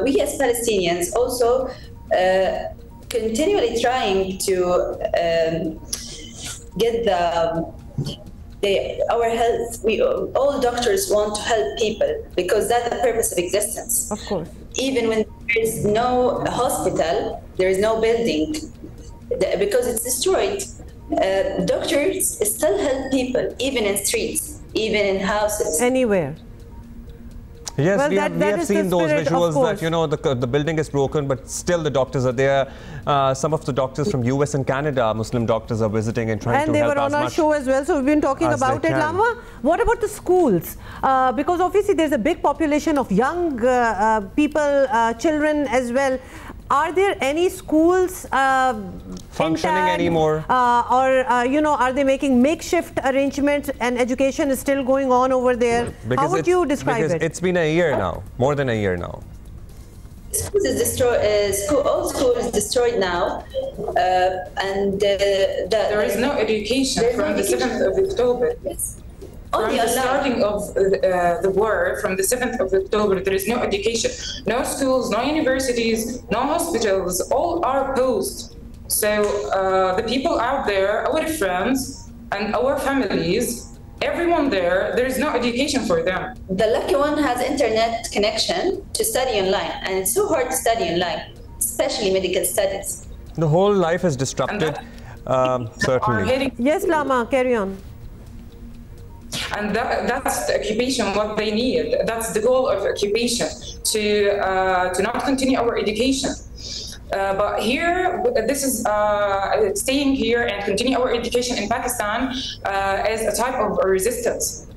we as Palestinians also continually trying to get our health. All doctors want to help people because that's the purpose of existence. Of course. Even when there is no hospital, there is no building, because it's destroyed. Doctors still help people, even in streets, even in houses. Anywhere. Yes, well, we have seen those visuals that, you know, the building is broken, but still the doctors are there. Some of the doctors from US and Canada, Muslim doctors, are visiting and trying to help as much. And they were on our show as well, so we've been talking about it. Lama, what about the schools? Because obviously there's a big population of young people, children as well. Are there any schools functioning anymore? You know, are they making makeshift arrangements and education is still going on over there? How would you describe it? It's been a year now, more than a year now. Schools is destroyed. All schools is destroyed now, and there is no education from the 7th of October. Yes. From the starting of the war, from the 7th of October, there is no education, no schools, no universities, no hospitals, all are closed. So the people out there, our friends and our families, everyone there is no education for them. The lucky one has internet connection to study online, and it's so hard to study online, especially medical studies. The whole life is disrupted, certainly. Yes, Lama, carry on. And that's the occupation, what they need. That's the goal of occupation, to not continue our education. But here, this is staying here and continue our education in Pakistan as a type of resistance.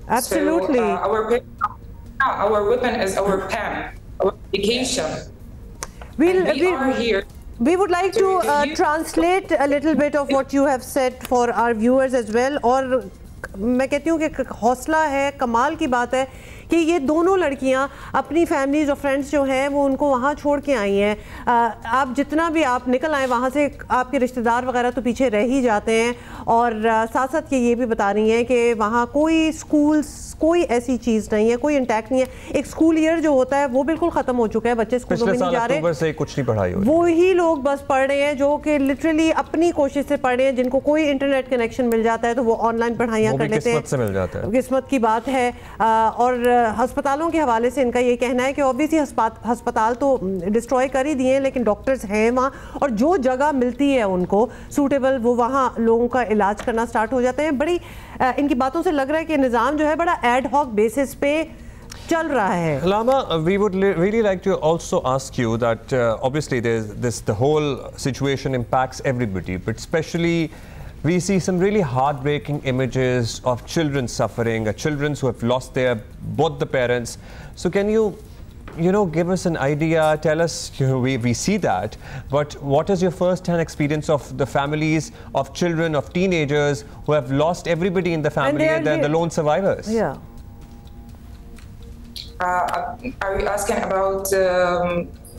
Absolutely. So, our weapon is our pen, our education. We are here. We would like to translate a little bit of what you have said for our viewers as well, or मैं कहती हूँ कि हौसला है, कमाल की बात है कि ये दोनों लड़कियां अपनी फैमिलीज और फ्रेंड्स जो हैं वो उनको वहाँ छोड़ के आई हैं। आप जितना भी आप निकल आए वहाँ से, आपके रिश्तेदार वगैरह तो पीछे रह ही जाते हैं, और साथ साथ ये भी बता रही हैं कि वहाँ कोई स्कूल्स, कोई ऐसी चीज़ नहीं है, कोई इंटैक्ट नहीं है। एक स्कूल ईयर जो होता है वो बिल्कुल ख़त्म हो चुका है, बच्चे स्कूलों में नहीं जा रहे, से कुछ नहीं पढ़ाई हो रही। वो ही लोग बस पढ़ रहे हैं जो कि लिटरली अपनी कोशिश से पढ़ रहे हैं। जिनको कोई इंटरनेट कनेक्शन मिल जाता है तो वो ऑनलाइन पढ़ाइयाँ कर लेते हैं, किस्मत से मिल जाता है, किस्मत की बात है। और अस्पतालों के हवाले से इनका ये कहना है कि ऑब्वियसली अस्पताल तो डिस्ट्रॉय कर ही दिए हैं, लेकिन डॉक्टर्स हैं वहाँ, और जो जगह मिलती है उनको सूटेबल, वो वहाँ लोगों का इलाज करना स्टार्ट हो जाते हैं। बड़ी इनकी बातों से लग रहा है कि निज़ाम जो है बड़ा एड हॉक बेसिस पे चल रहा है। Lama, we would really like to also ask you that obviously the whole situation impacts everybody, but especially we see some really heartbreaking images of children suffering, children who have lost both the parents. So can you give us an idea, tell us, we see that, but what is your first-hand experience of the families of children, of teenagers who have lost everybody in the family and they're the lone survivors? Yeah. Are you asking about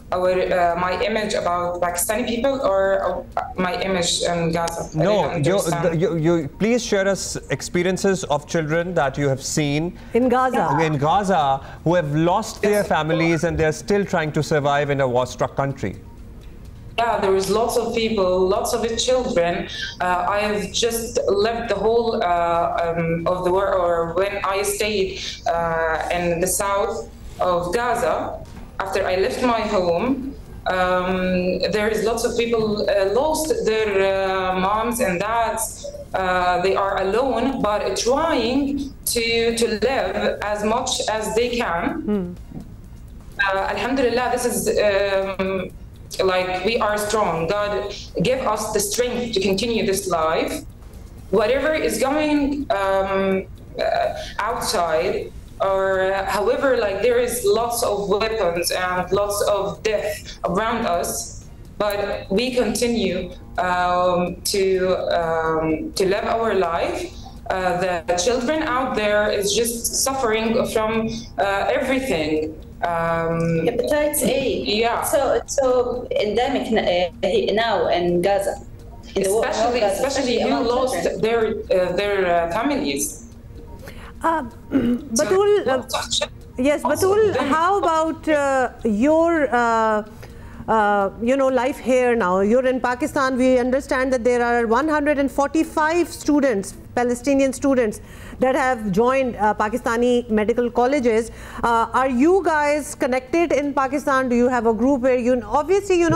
my image about Pakistani people, or my image in Gaza? No, you please share us experiences of children that you have seen in Gaza who have lost their families and they're still trying to survive in a war-struck country. Yeah, there is lots of people, lots of children. I have just left the whole of the world, or when I stayed in the south of Gaza, after I left my home, there is lots of people lost their moms and dads. They are alone, but trying to live as much as they can. Alhamdulillah, this is like we are strong. God give us the strength to continue this life. Whatever is going outside, or however, like there is lots of weapons and lots of death around us, but we continue to live our life. The children out there is just suffering from everything. Hepatitis A. Yeah. So endemic now in Gaza. Especially who lost their families. Batul, yes, Batul, how about your life here now? You're in Pakistan. We understand that there are 145 students, Palestinian students, that have joined Pakistani medical colleges. Are you guys connected in Pakistan? Do you have a group where obviously you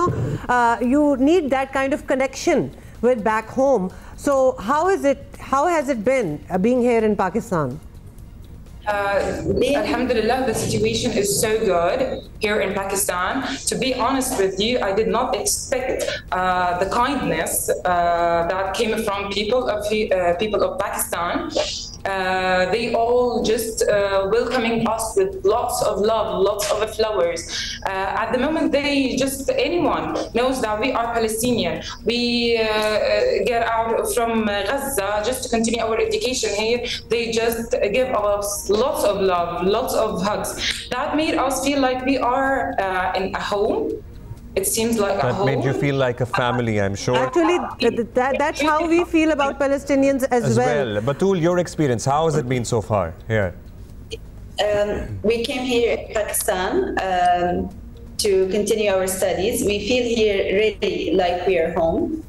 need that kind of connection with back home? So how has it been being here in Pakistan? Alhamdulillah, the situation is so good here in Pakistan. To be honest with you, I did not expect the kindness that came from people of Pakistan. They all just welcoming us with lots of love, lots of flowers. At the moment, anyone knows that we are Palestinian. We get out from Gaza just to continue our education here. They just give us lots of love, lots of hugs. That made us feel like we are in a home. It seems like a home. That made you feel like a family, I'm sure. Actually, that's how we feel about Palestinians as well. Batul, your experience, how has it been so far here? We came here in Pakistan to continue our studies. We feel here really like we are home.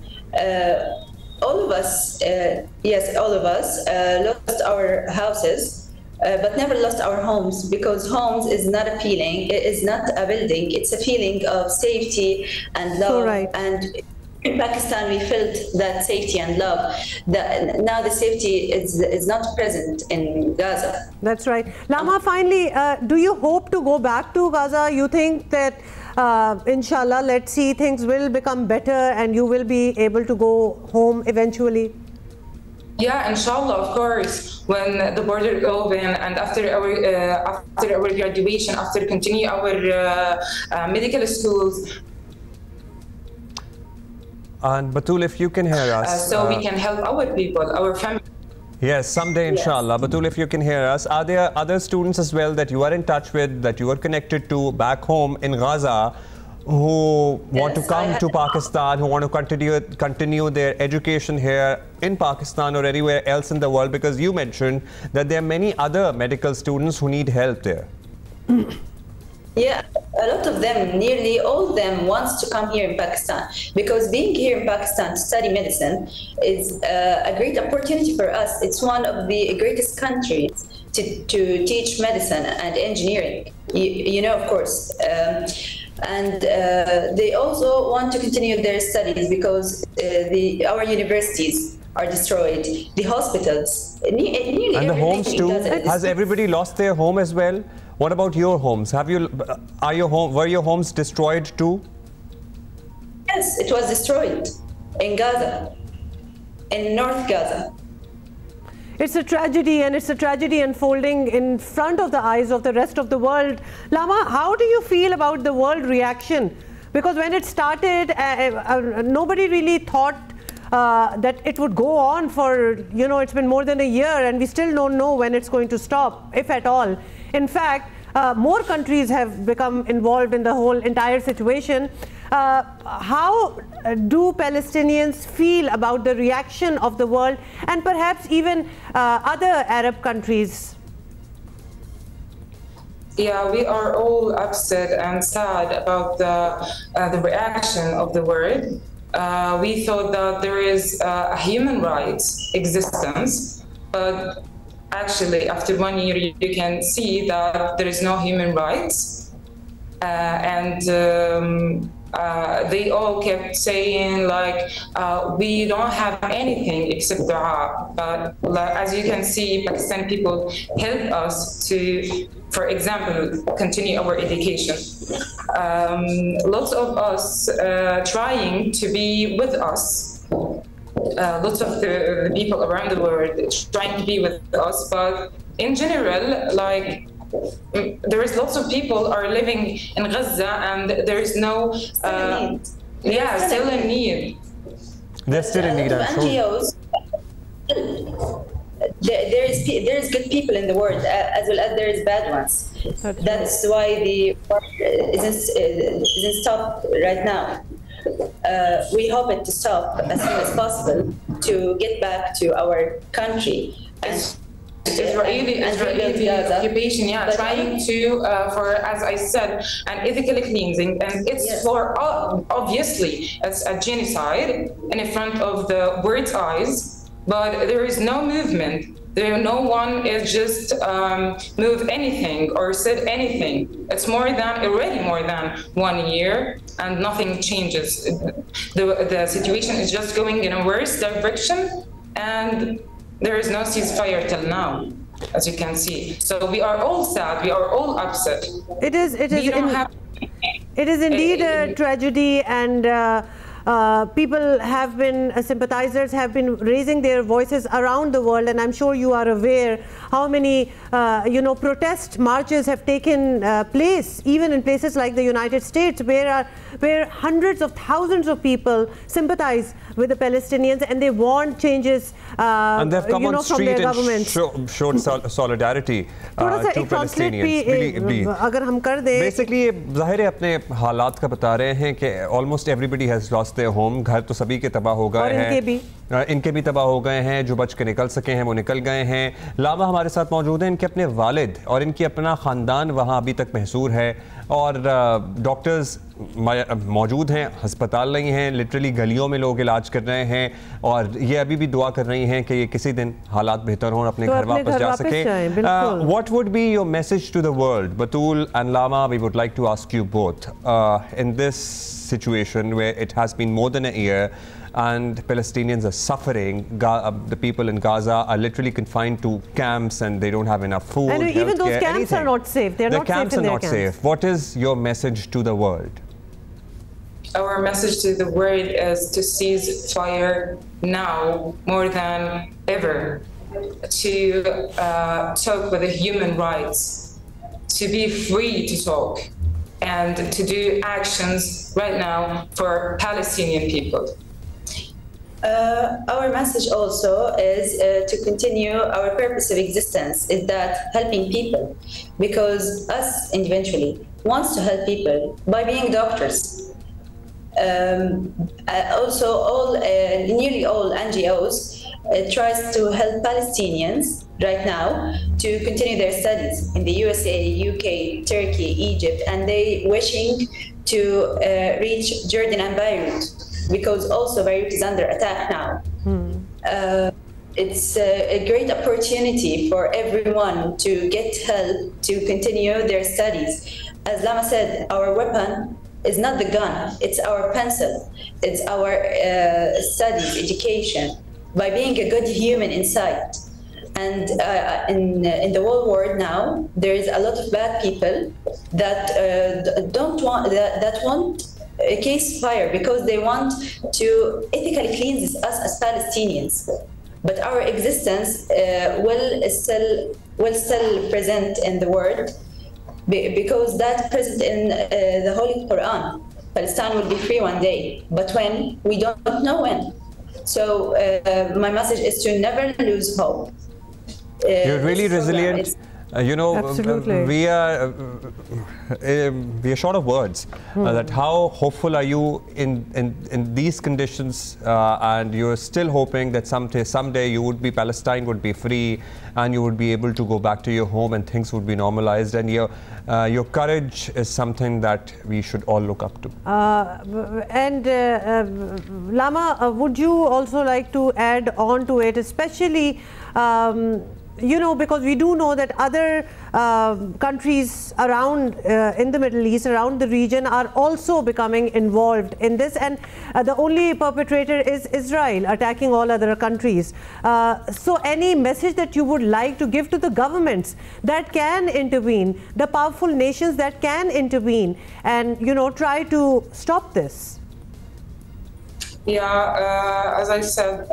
All of us, yes, all of us lost our houses. But never lost our homes, because homes is not a feeling, it is not a building, it's a feeling of safety and love. So right. And in Pakistan, we felt that safety and love. Now the safety is not present in Gaza. That's right. Lama, finally, do you hope to go back to Gaza? You think that, inshallah, let's see, things will become better and you will be able to go home eventually? Yeah, inshallah, of course. When the border open and after our graduation, after continue our medical schools. And Batul, if you can hear us. So we can help our people, our family. Yes, someday, inshallah. Yes. Batul, if you can hear us, are there other students as well that you are in touch with, that you are connected to back home in Gaza, who want to come to Pakistan, who want to continue their education here in Pakistan or anywhere else in the world? Because you mentioned that there are many other medical students who need help there. Yeah, a lot of them, nearly all of them, wants to come here in Pakistan, because being here in Pakistan to study medicine is a great opportunity for us. It's one of the greatest countries to teach medicine and engineering, you know, of course. And they also want to continue their studies because our universities are destroyed, the hospitals, nearly and the homes too. Has everybody lost their home as well? What about your homes? Were your homes destroyed too? Yes, it was destroyed in Gaza, in North Gaza. It's a tragedy, and it's a tragedy unfolding in front of the eyes of the rest of the world. Lama, how do you feel about the world reaction? Because when it started, nobody really thought that it would go on for, you know, it's been more than a year, and we still don't know when it's going to stop, if at all. In fact, more countries have become involved in the whole entire situation. How do Palestinians feel about the reaction of the world, and perhaps even other Arab countries? Yeah, we are all upset and sad about the reaction of the world. We thought that there is a human rights existence, but actually after 1 year you can see that there is no human rights, and they all kept saying like we don't have anything except dua. But as you can see, Pakistani people help us to, for example, continue our education. Lots of us trying to be with us. Lots of the people around the world trying to be with us, but in general, like, there is lots of people are living in Gaza, and there is no still in need. They're still in need, I'm sure. There is good people in the world, as well as there is bad ones. That's why the war isn't stopped right now. We hope it to stop as soon as possible to get back to our country. Israeli occupation, trying to, for, as I said, an ethical cleansing, and it's for, obviously, it's a genocide in front of the world's eyes, but there is no movement. No one is just moved anything or said anything. It's already more than 1 year, and nothing changes. The situation is just going in a worse direction, and there is no ceasefire till now, as you can see. So we are all sad. We are all upset. It is indeed a tragedy, and people have been, sympathizers have been raising their voices around the world, and I'm sure you are aware how many protest marches have taken place, even in places like the United States, where hundreds of thousands of people sympathize with the Palestinians, and they want changes and they've come on from their government. Showed solidarity to Palestinians. Basically, ज़ाहिर है अपने हालात का बता रहे हैं कि almost everybody has lost their home. घर तो सभी के तबाह हो गए हैं, इनके भी तबाह हो गए हैं. जो बच के निकल सके हैं वो निकल गए हैं. लामा हमारे साथ मौजूद हैं. इनके अपने वालिद और इनकी अपना ख़ानदान वहाँ अभी तक महसूर है, और डॉक्टर्स मौजूद हैं, अस्पताल नहीं हैं, लिटरली गलियों में लोग इलाज कर रहे हैं, और ये अभी भी दुआ कर रही हैं कि ये किसी दिन हालात बेहतर हों और अपने घर वापस जा सकें. What would be your message to the world? Batul and Lama, we would like to ask you both, in this situation where it has been more than a year and Palestinians are suffering. The people in Gaza are literally confined to camps, and they don't have enough food. And even those camps are not safe. They're not safe in their camps. Safe. What is your message to the world? Our message to the world is to cease fire now more than ever, to talk with the human rights, to be free to talk, and to do actions right now for Palestinian people. Our message also is to continue our purpose of existence, is that helping people, because us individually wants to help people by being doctors. Also, nearly all NGOs tries to help Palestinians right now to continue their studies in the USA, UK, Turkey, Egypt, and they wishing to reach Jordan and Beirut, because also Beirut is under attack now. It's a great opportunity for everyone to get help to continue their studies. As Lama said, our weapon is not the gun, it's our pencil, it's our studies, education, by being a good human inside. And in the whole world now, there is a lot of bad people that that want a ceasefire because they want to ethically cleanse us as Palestinians. But our existence will still present in the world, because that's present in the Holy Quran. Palestine will be free one day, but when? We don't know when. So my message is to never lose hope. You're really resilient. You know, we are short of words. That how hopeful are you in these conditions, and you're still hoping that someday Palestine would be free, and you would be able to go back to your home and things would be normalized, and your courage is something that we should all look up to. Lama, would you also like to add on to it, especially you know, because we do know that other countries around in the Middle East, around the region, are also becoming involved in this, and the only perpetrator is Israel, attacking all other countries. So any message that you would like to give to the governments that can intervene, the powerful nations that can intervene and, you know, try to stop this? Yeah, as I said,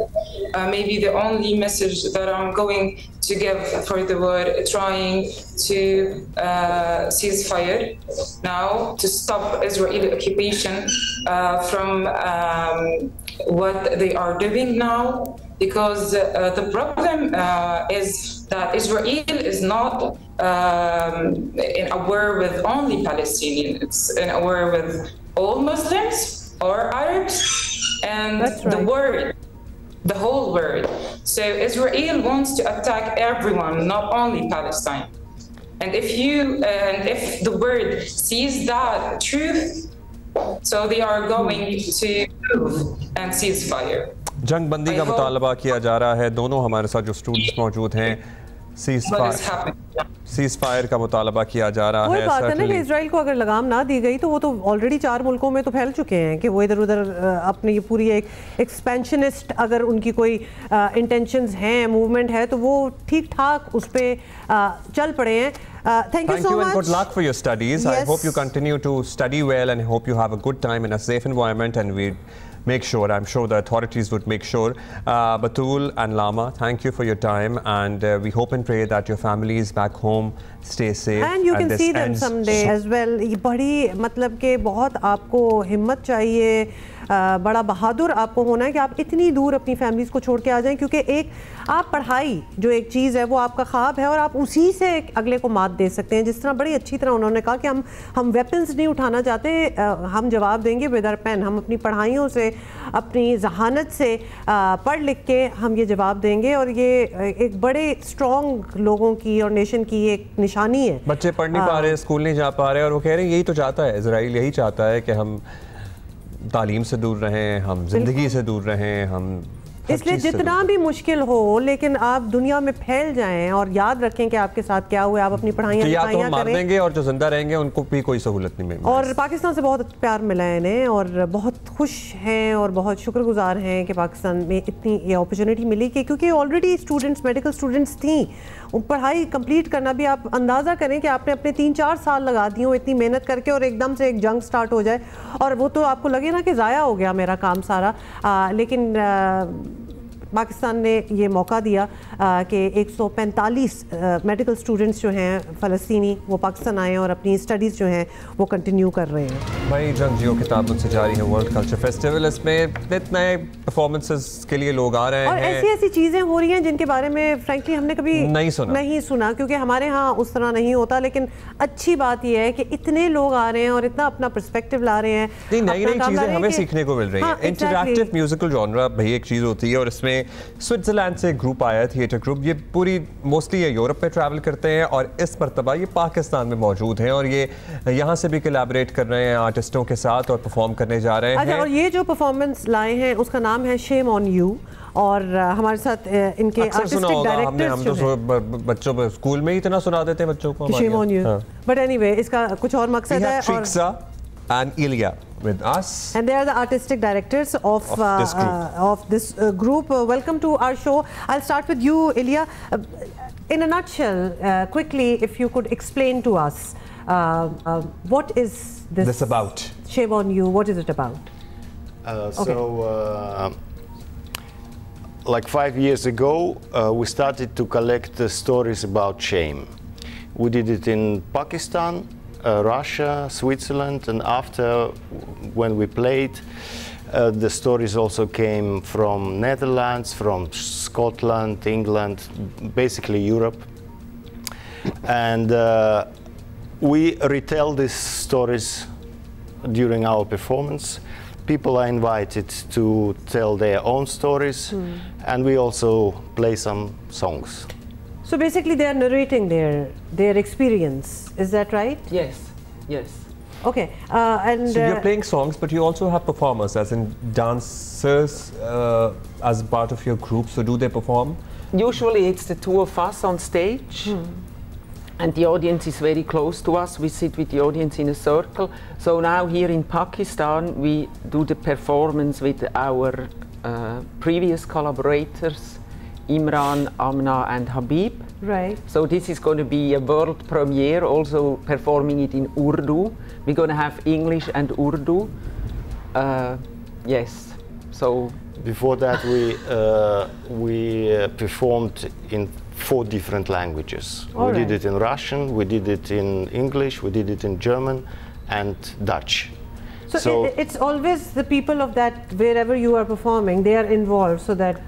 maybe the only message that I'm going to give for the world, trying to cease fire now, to stop Israeli occupation from what they are doing now, because the problem is that Israel is not in a war with only Palestinians, it's in a war with all Muslims or Arabs, and the world, the whole world. So Israel wants to attack everyone, not only Palestine. And if the world sees that truth, so they are going to move and cease fire. जंग बंदी का मुतालबा किया जा रहा है। दोनों हमारे साथ जो स्टूडेंट्स मौजूद हैं, सीज फायर का मुतालबा किया जा रहा है। बात है ना कि इजराइल को अगर लगाम ना दी गई तो वो तो ऑलरेडी 4 मुल्कों में तो फैल चुके हैं कि वो इधर उधर अपनी ये पूरी एक एक्सपेंशनिस्ट अगर उनकी कोई इंटेंशंस हैं, मूवमेंट है, तो वो ठीक ठाक उस पर चल पड़े हैं। Thank you so much. And good luck for your studies. Yes. I hope you continue to study well and hope you have a good time in a safe environment, and we make sure, I'm sure the authorities would make sure. Batul and Lama, thank you for your time, and we hope and pray that your families back home stay safe. And you can see them someday as well. बड़ी मतलब के बहुत आपको हिम्मत चाहिए, बड़ा बहादुर आपको होना है कि आप इतनी दूर अपनी फैमिलीज़ को छोड़ के आ जाएं, क्योंकि एक आप पढ़ाई जो एक चीज़ है वो आपका ख्वाब है और आप उसी से अगले को मात दे सकते हैं। जिस तरह बड़ी अच्छी तरह उन्होंने कहा कि हम वेपन्स नहीं उठाना चाहते, हम जवाब देंगे विद आवर पेन, हम अपनी पढ़ाइयों से, अपनी जहानत से पढ़ लिख के हम ये जवाब देंगे, और ये एक बड़े स्ट्रॉन्ग लोगों की और नेशन की एक निशानी है। बच्चे पढ़ नहीं पा रहे, स्कूल नहीं जा पा रहे, और वो कह रहे हैं यही तो चाहता है इजराइल, यही चाहता है कि हम तालीम से दूर रहें, हम जिंदगी से दूर रहें, हम इसलिए जितना भी मुश्किल हो, लेकिन आप दुनिया में फैल जाएं और याद रखें कि आपके साथ क्या हुआ, आप अपनी पढ़ाइयाँ तो मार देंगे और जो जिंदा रहेंगे उनको भी कोई सहूलत नहीं मिलेगी। और पाकिस्तान से बहुत प्यार मिला है इन्हें, और बहुत खुश हैं और बहुत शुक्रगुजार हैं कि पाकिस्तान में इतनी ये अपॉर्चुनिटी मिली, कि क्योंकि ऑलरेडी स्टूडेंट्स, मेडिकल स्टूडेंट्स थी, पढ़ाई कंप्लीट करना भी, आप अंदाज़ा करें कि आपने अपने 3-4 साल लगा दिए हो इतनी मेहनत करके, और एकदम से एक जंग स्टार्ट हो जाए और वो तो आपको लगे ना कि ज़ाया हो गया मेरा काम सारा। लेकिन पाकिस्तान ने ये मौका दिया कि 145 मेडिकल स्टूडेंट्स जो हैं फ़लस्तीनी वो पाकिस्तान आए और अपनी स्टडीज़ जो हैं वो कंटिन्यू कर रहे हैं। भाई जंगजियों की ताबूत से जारी है वर्ल्ड कल्चर फेस्टिवल, इसमें नए परफॉर्मेंसेस के लिए लोग आ रहे हैं और ऐसी चीज़ें हो रही हैं जिनके बारे में फ्रैंकली हमने कभी नहीं सुना क्योंकि हमारे यहाँ उस तरह नहीं होता। लेकिन अच्छी बात यह है कि इतने लोग आ रहे हैं और इतना अपना पर्सपेक्टिव ला रहे हैं, नई चीज़ें हमें सीखने को मिल रही हैं। इंटरैक्टिव म्यूजिकल जॉनरा भाई एक चीज़ होती है और इसमें स्विट्जरलैंड से ग्रुप आया, थिएटर ग्रुप, ये पूरी मोस्टली ये यूरोप में ट्रैवल करते हैं और इस मरतबा ये पाकिस्तान में मौजूद हैं और ये यहाँ से भी कोलैबोरेट कर रहे हैं आर्टिस्टों के साथ और परफॉर्म करने जा रहे हैं। और ये जो परफॉर्मेंस लाए हैं उसका नाम है शेम ऑन यू और हमारे साथ इनके आर्टिस्टिक डायरेक्टर्स जो हैं, बच्चों को स्कूल में ही इतना सुना देते हैं बच्चों को shame on you, but anyway इसका कुछ और मकसद है। Triksa and Ilya with us, and they are the artistic directors of this group. Welcome to our show. I'll start with you, Ilya. In a nutshell, quickly, if you could explain to us what is this about? Shame on You. What is it about? Like 5 years ago, we started to collect the stories about shame. We did it in Pakistan, Russia, Switzerland, and after, when we played, the stories also came from Netherlands, from Scotland, England, basically Europe. And we retell these stories during our performance. People are invited to tell their own stories, and we also play some songs. So basically they are narrating their experience, is that right? Yes, yes. Okay, and so you're playing songs, but you also have performers, as in dancers, as part of your group. So do they perform? Usually it's the two of us on stage, and the audience is very close to us. We sit with the audience in a circle. So now here in Pakistan, we do the performance with our previous collaborators, Imran, Amna and Habib. Right. So this is going to be a world premiere, also performing it in Urdu. We're going to have English and Urdu. Yes. So before that we performed in 4 different languages. We did it in Russian, we did it in English, we did it in German and Dutch. So it's always the people of that, wherever you are performing, they are involved so that,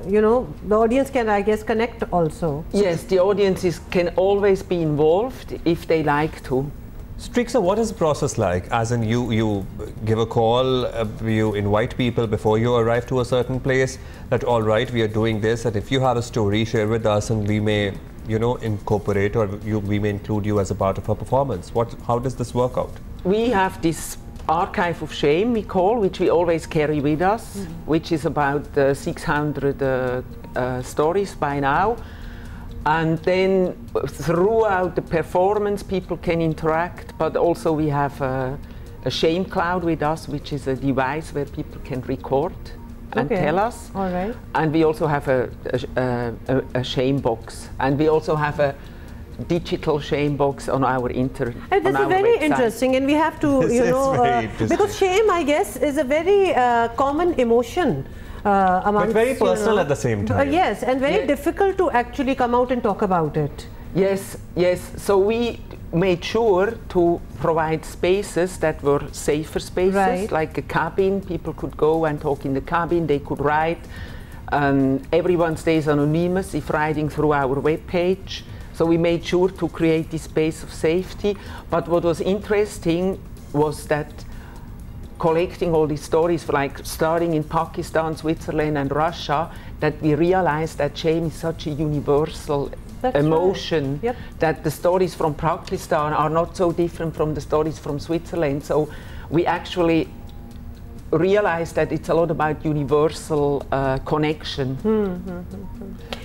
you know, the audience can, I guess, connect also. Yes, the audiences can always be involved if they like to. Triksa, what is the process like? As in you give a call, you invite people before you arrive to a certain place that, all right, we are doing this, and if you have a story, share with us and we may, you know, incorporate or we may include you as a part of our performance. How does this work out? We have this archive of shame, we call, which we always carry with us, which is about 600 stories by now. And then throughout the performance, people can interact, but also we have a shame cloud with us, which is a device where people can record and tell us. All right. And we also have a shame box, and we also have a digital shame box on our internet. And this is very interesting, and we have to, you know, because shame, I guess, is a very common emotion. But very personal at the same time. Yes, and very difficult to actually come out and talk about it. Yes, yes. So we made sure to provide spaces that were safer spaces, like a cabin. People could go and talk in the cabin, they could write. Everyone stays anonymous if writing through our webpage. So we made sure to create this space of safety. But what was interesting was that collecting all these stories, like starting in Pakistan, Switzerland and Russia, that we realized that shame is such a universal emotion, that the stories from Pakistan are not so different from the stories from Switzerland. So we actually realized that it's a lot about universal connection.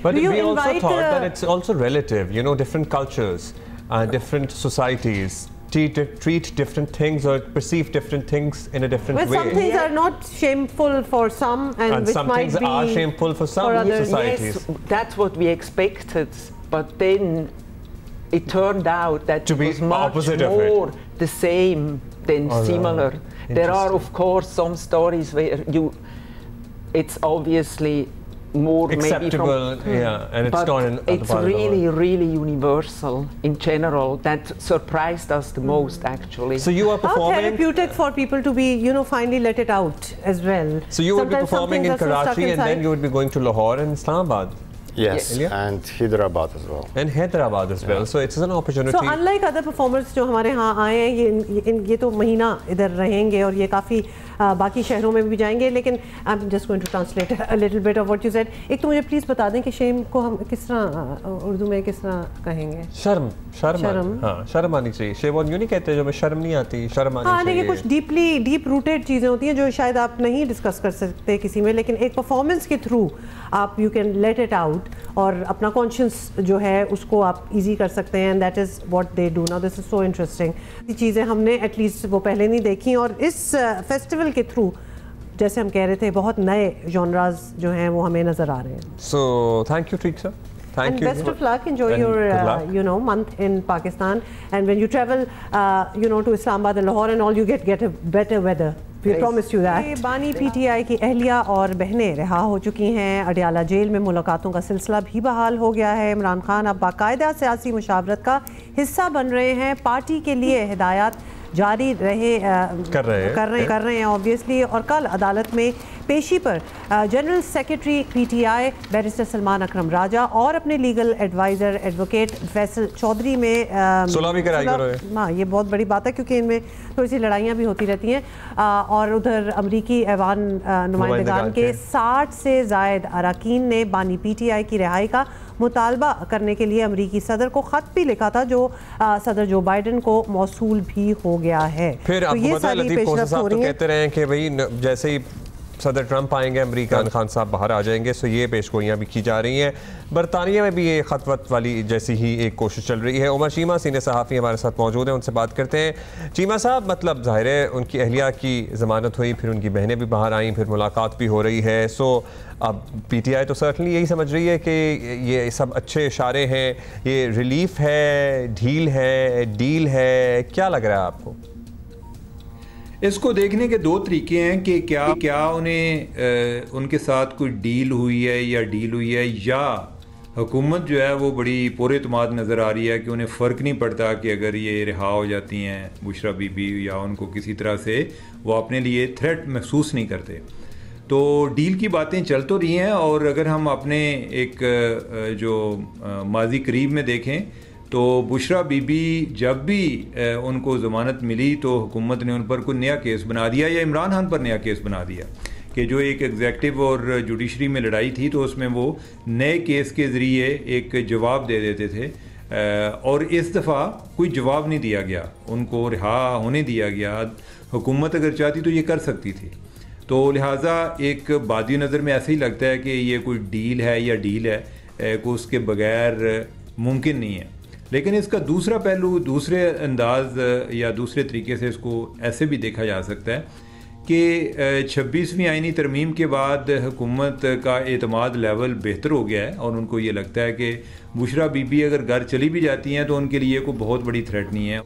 But we also thought that it's also relative, you know, different cultures, different societies treat different things or perceive different things in a different way. Some things are not shameful for some, and which some might things be are shameful for some societies. Yes, that's what we expected, but then it turned out that it was much more the same than similar. There are, of course, some stories where it's obviously more acceptable, maybe from, yeah, and it's but not in it's really universal in general. That surprised us the most, actually. So you are performing. How therapeutic for people to be, you know, finally let it out as well. So you would be performing in Karachi, and then you would be going to Lahore and Islamabad. Yes, and Hyderabad as well. And Hyderabad as well. So it's an opportunity. So unlike other performers जो हमारे यहाँ आए हैं, ये तो महीना इधर रहेंगे और ये काफ़ी बाकी शहरों में भी जाएंगे, लेकिन I'm just going to translate a little bit of what you said. एक तो मुझे प्लीज़ बता दें कि शेम को हम किस तरह उर्दू में किस तरह कहेंगे? शर्म हाँ, शर्म आनी चाहिए। शेम यूँ नहीं कहते, जो में शर्म नहीं आती, शर्म आनी चाहिए। हाँ, लेकिन कुछ डीप रूटेड चीज़ें होती हैं जो शायद आप नहीं डिस्कस कर सकते किसी में, लेकिन एक परफॉर्मेंस के थ्रू आप you can let it out और अपना कॉन्शियस जो है उसको आप इजी कर सकते हैं, and that is what they do now. This is so interesting. ये चीज़ें हमने एटलीस्ट वो पहले नहीं देखी, और इस फेस्टिवल के थ्रू जैसे हम कह रहे थे बहुत नए जॉनराज जो हैं वो हमें नज़र आ रहे हैं। सो थैंक यू ट्रीक्सा, thank you, best of luck. Enjoy your month in Pakistan, and when you travel to Islamabad and Lahore and all, you get a better weather. We promise you that. बानी PTI की अहलिया और बहनें रिहा हो चुकी हैं। Adiala jail में मुलाकातों का सिलसिला भी बहाल हो गया है। इमरान खान अब बाकायदा सियासी मुशावरत का हिस्सा बन रहे हैं। पार्टी के लिए हिदायत जारी कर रहे हैं ऑब्वियसली। और कल अदालत में पेशी पर general secretary PTI barrister Salman Akram Raja और अपने legal adviser advocate Faisal Chaudhry में सुलह भी कराई गई है। हाँ, ये बहुत बड़ी बात है क्योंकि इनमें थोड़ी सी लड़ाइयाँ भी होती रहती हैं। और उधर अमरीकी ऐवान नुमाइंदगान के 60 से ज़ायद अरकान ने बानी PTI की रिहाई का मुतालबा करने के लिए अमरीकी सदर को ख़त भी लिखा था, जो सदर जो बाइडन को मौसूल भी हो गया है। फिर तो ये सारी पेशरफ्त हो रही है। कहते रहे कि भाई जैसे ही सदर ट्रंप आएंगे इमरान खान साहब बाहर आ जाएंगे, सो ये पेशगोइयाँ भी की जा रही हैं। बरतानिया में भी ये खतवत वाली जैसी ही एक कोशिश चल रही है। उमर चीमा सीनियर सहाफ़ी हमारे साथ मौजूद हैं, उनसे बात करते हैं। चीमा साहब, मतलब ज़ाहिर है उनकी अहलिया की ज़मानत हुई, फिर उनकी बहनें भी बाहर आईं, फिर मुलाकात भी हो रही है। सो अब PTI तो सर्टनली यही समझ रही है कि ये सब अच्छे इशारे हैं, ये रिलीफ है, ढील है, डील है, क्या लग रहा है आपको? इसको देखने के दो तरीके हैं कि क्या उन्हें उनके साथ कोई डील हुई है या हुकूमत जो है वो बड़ी पुरएतमाद नज़र आ रही है कि उन्हें फ़र्क नहीं पड़ता कि अगर ये रिहा हो जाती हैं बुशरा बीबी या उनको किसी तरह से वो अपने लिए थ्रेट महसूस नहीं करते। तो डील की बातें चल तो रही हैं, और अगर हम अपने एक जो माजी करीब में देखें तो बुशरा बीबी जब भी उनको ज़मानत मिली तो हुकूमत ने उन पर कोई नया केस बना दिया या इमरान खान पर नया केस बना दिया कि जो एक एग्जेक्टिव और जुडिशरी में लड़ाई थी तो उसमें वो नए केस के ज़रिए एक जवाब दे देते थे, और इस दफ़ा कोई जवाब नहीं दिया गया, उनको रिहा होने दिया गया। हुकूमत अगर चाहती तो ये कर सकती थी। तो लिहाजा एक बादी नज़र में ऐसे ही लगता है कि ये कोई डील है या डील है, को उसके बगैर मुमकिन नहीं है। लेकिन इसका दूसरा पहलू, दूसरे अंदाज या दूसरे तरीके से इसको ऐसे भी देखा जा सकता है कि 26वीं आईनी तरमीम के बाद हुकूमत का एतमाद लेवल बेहतर हो गया है, और उनको ये लगता है कि बुशरा बीबी अगर घर चली भी जाती हैं तो उनके लिए कोई बहुत बड़ी थ्रेट नहीं है।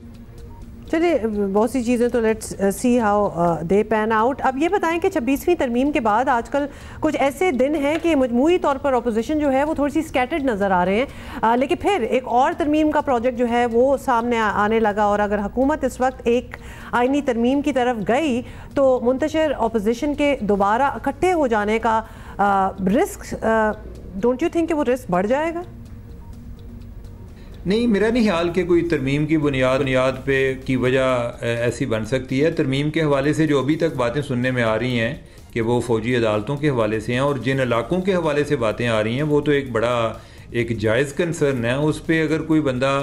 चलिए, बहुत सी चीज़ें तो let's see how they pan out. अब ये बताएं कि 26वीं तरमीम के बाद आजकल कुछ ऐसे दिन हैं कि मजमूई तौर पर अपोजिशन जो है वो थोड़ी सी स्कैटर्ड नज़र आ रहे हैं, लेकिन फिर एक और तरमीम का प्रोजेक्ट जो है वो सामने आने लगा। और अगर हुकूमत इस वक्त एक आईनी तरमीम की तरफ गई तो मुंतशिर अपोजिशन के दोबारा इकट्ठे हो जाने का रिस्क, डोंट यू थिंक कि वो रिस्क बढ़ जाएगा? नहीं, मेरा नहीं ख्याल कि कोई तरमीम की बुनियाद पे की वजह ऐसी बन सकती है। तरमीम के हवाले से जो अभी तक बातें सुनने में आ रही हैं कि वो फ़ौजी अदालतों के हवाले से हैं, और जिन इलाकों के हवाले से बातें आ रही हैं वो तो एक बड़ा एक जायज़ कंसर्न है। उस पर अगर कोई बंदा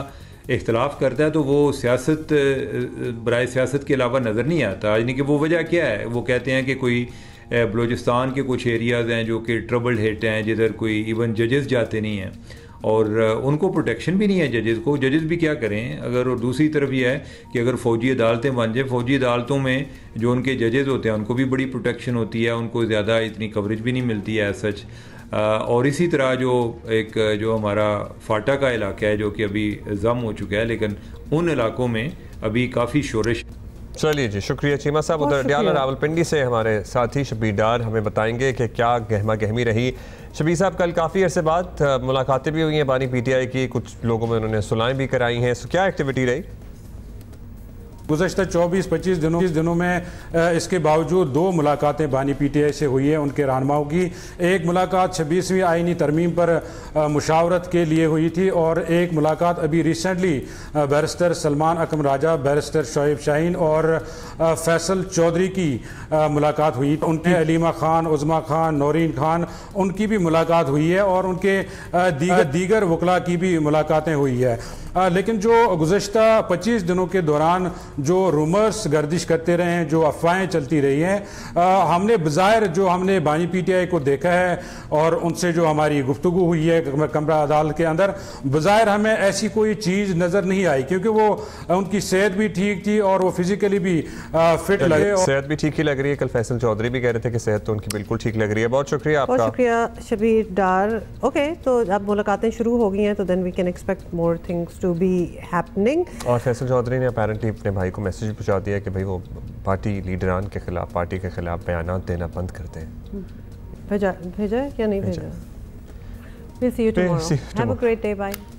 इख्तलाफ करता है तो वो सियासत बराए सियासत के अलावा नज़र नहीं आता। यानी कि वो वजह क्या है, वो कहते हैं कि कोई बलूचिस्तान के कुछ एरियाज़ हैं जो कि ट्रबल हिट हैं, जिधर कोई इवन जजेस जाते नहीं हैं और उनको प्रोटेक्शन भी नहीं है जजेस को। जजेस भी क्या करें अगर, और दूसरी तरफ ये है कि अगर फ़ौजी अदालतें बन जाए, फ़ौजी अदालतों में जो उनके जजेस होते हैं उनको भी बड़ी प्रोटेक्शन होती है, उनको ज़्यादा इतनी कवरेज भी नहीं मिलती है सच। और इसी तरह जो हमारा फाटा का इलाका है जो कि अभी ज़म हो चुका है, लेकिन उन इलाकों में अभी काफ़ी शोरश। चलिए जी, शुक्रिया चीमा साहब। उधर डियाला रावलपिंडी से हमारे साथी शबीर डार हमें बताएंगे कि क्या गहमा गहमी रही। शबीर साहब, कल काफ़ी अरसे बाद मुलाकातें भी हुई हैं बानी पीटीआई की, कुछ लोगों में उन्होंने सुलहें भी कराई हैं, सो क्या एक्टिविटी रही? गुज़श्ता 24-25 दिनों में इसके बावजूद 2 मुलाकातें बानी पीटीआई से हुई है उनके रहनुमाओं की। एक मुलाकात 26वीं आईनी तरमीम पर मुशावरत के लिए हुई थी और एक मुलाकात अभी रिसेंटली बैरिस्टर सलमान अकरम राजा, बैरिस्टर शोएब शाहीन और फैसल चौधरी की मुलाकात हुई। उनकी अलीमा खान, उज़मा खान, नौरीन खान, उनकी भी मुलाकात हुई है और उनके दीगर वकला की भी मुलाकातें हुई है। लेकिन जो गुज़श्ता 25 दिनों के दौरान जो रूमर्स गर्दिश करते रहे हैं, जो अफवाहें चलती रही हैं, हमने बज़ाहिर जो हमने बानी पीटीआई को देखा है और उनसे जो हमारी गुफ्तगू हुई है कमरा अदालत के अंदर, बज़ाहिर हमें ऐसी कोई चीज़ नज़र नहीं आई, क्योंकि वो उनकी सेहत भी ठीक थी और वो फिजिकली भी फिट लगे। सेहत भी ठीक ही लग रही है। कल फैसल चौधरी भी कह रहे थे कि सेहत तो उनकी बिल्कुल ठीक लग रही है। बहुत शुक्रिया आपका। बहुत शुक्रिया शबीर डार। ओके, तो अब मुलाकातें शुरू हो गई हैं, तो then we can expect more things to be happening. और फैसल चौधरी ने अपेरेंटली अपने भाई को मैसेज पहुंचा दिया कि भाई वो पार्टी लीडरान के खिलाफ, पार्टी के खिलाफ बयान देना बंद कर दें। भेजा है या नहीं भेजा? We'll see you tomorrow. Have a great day. Bye.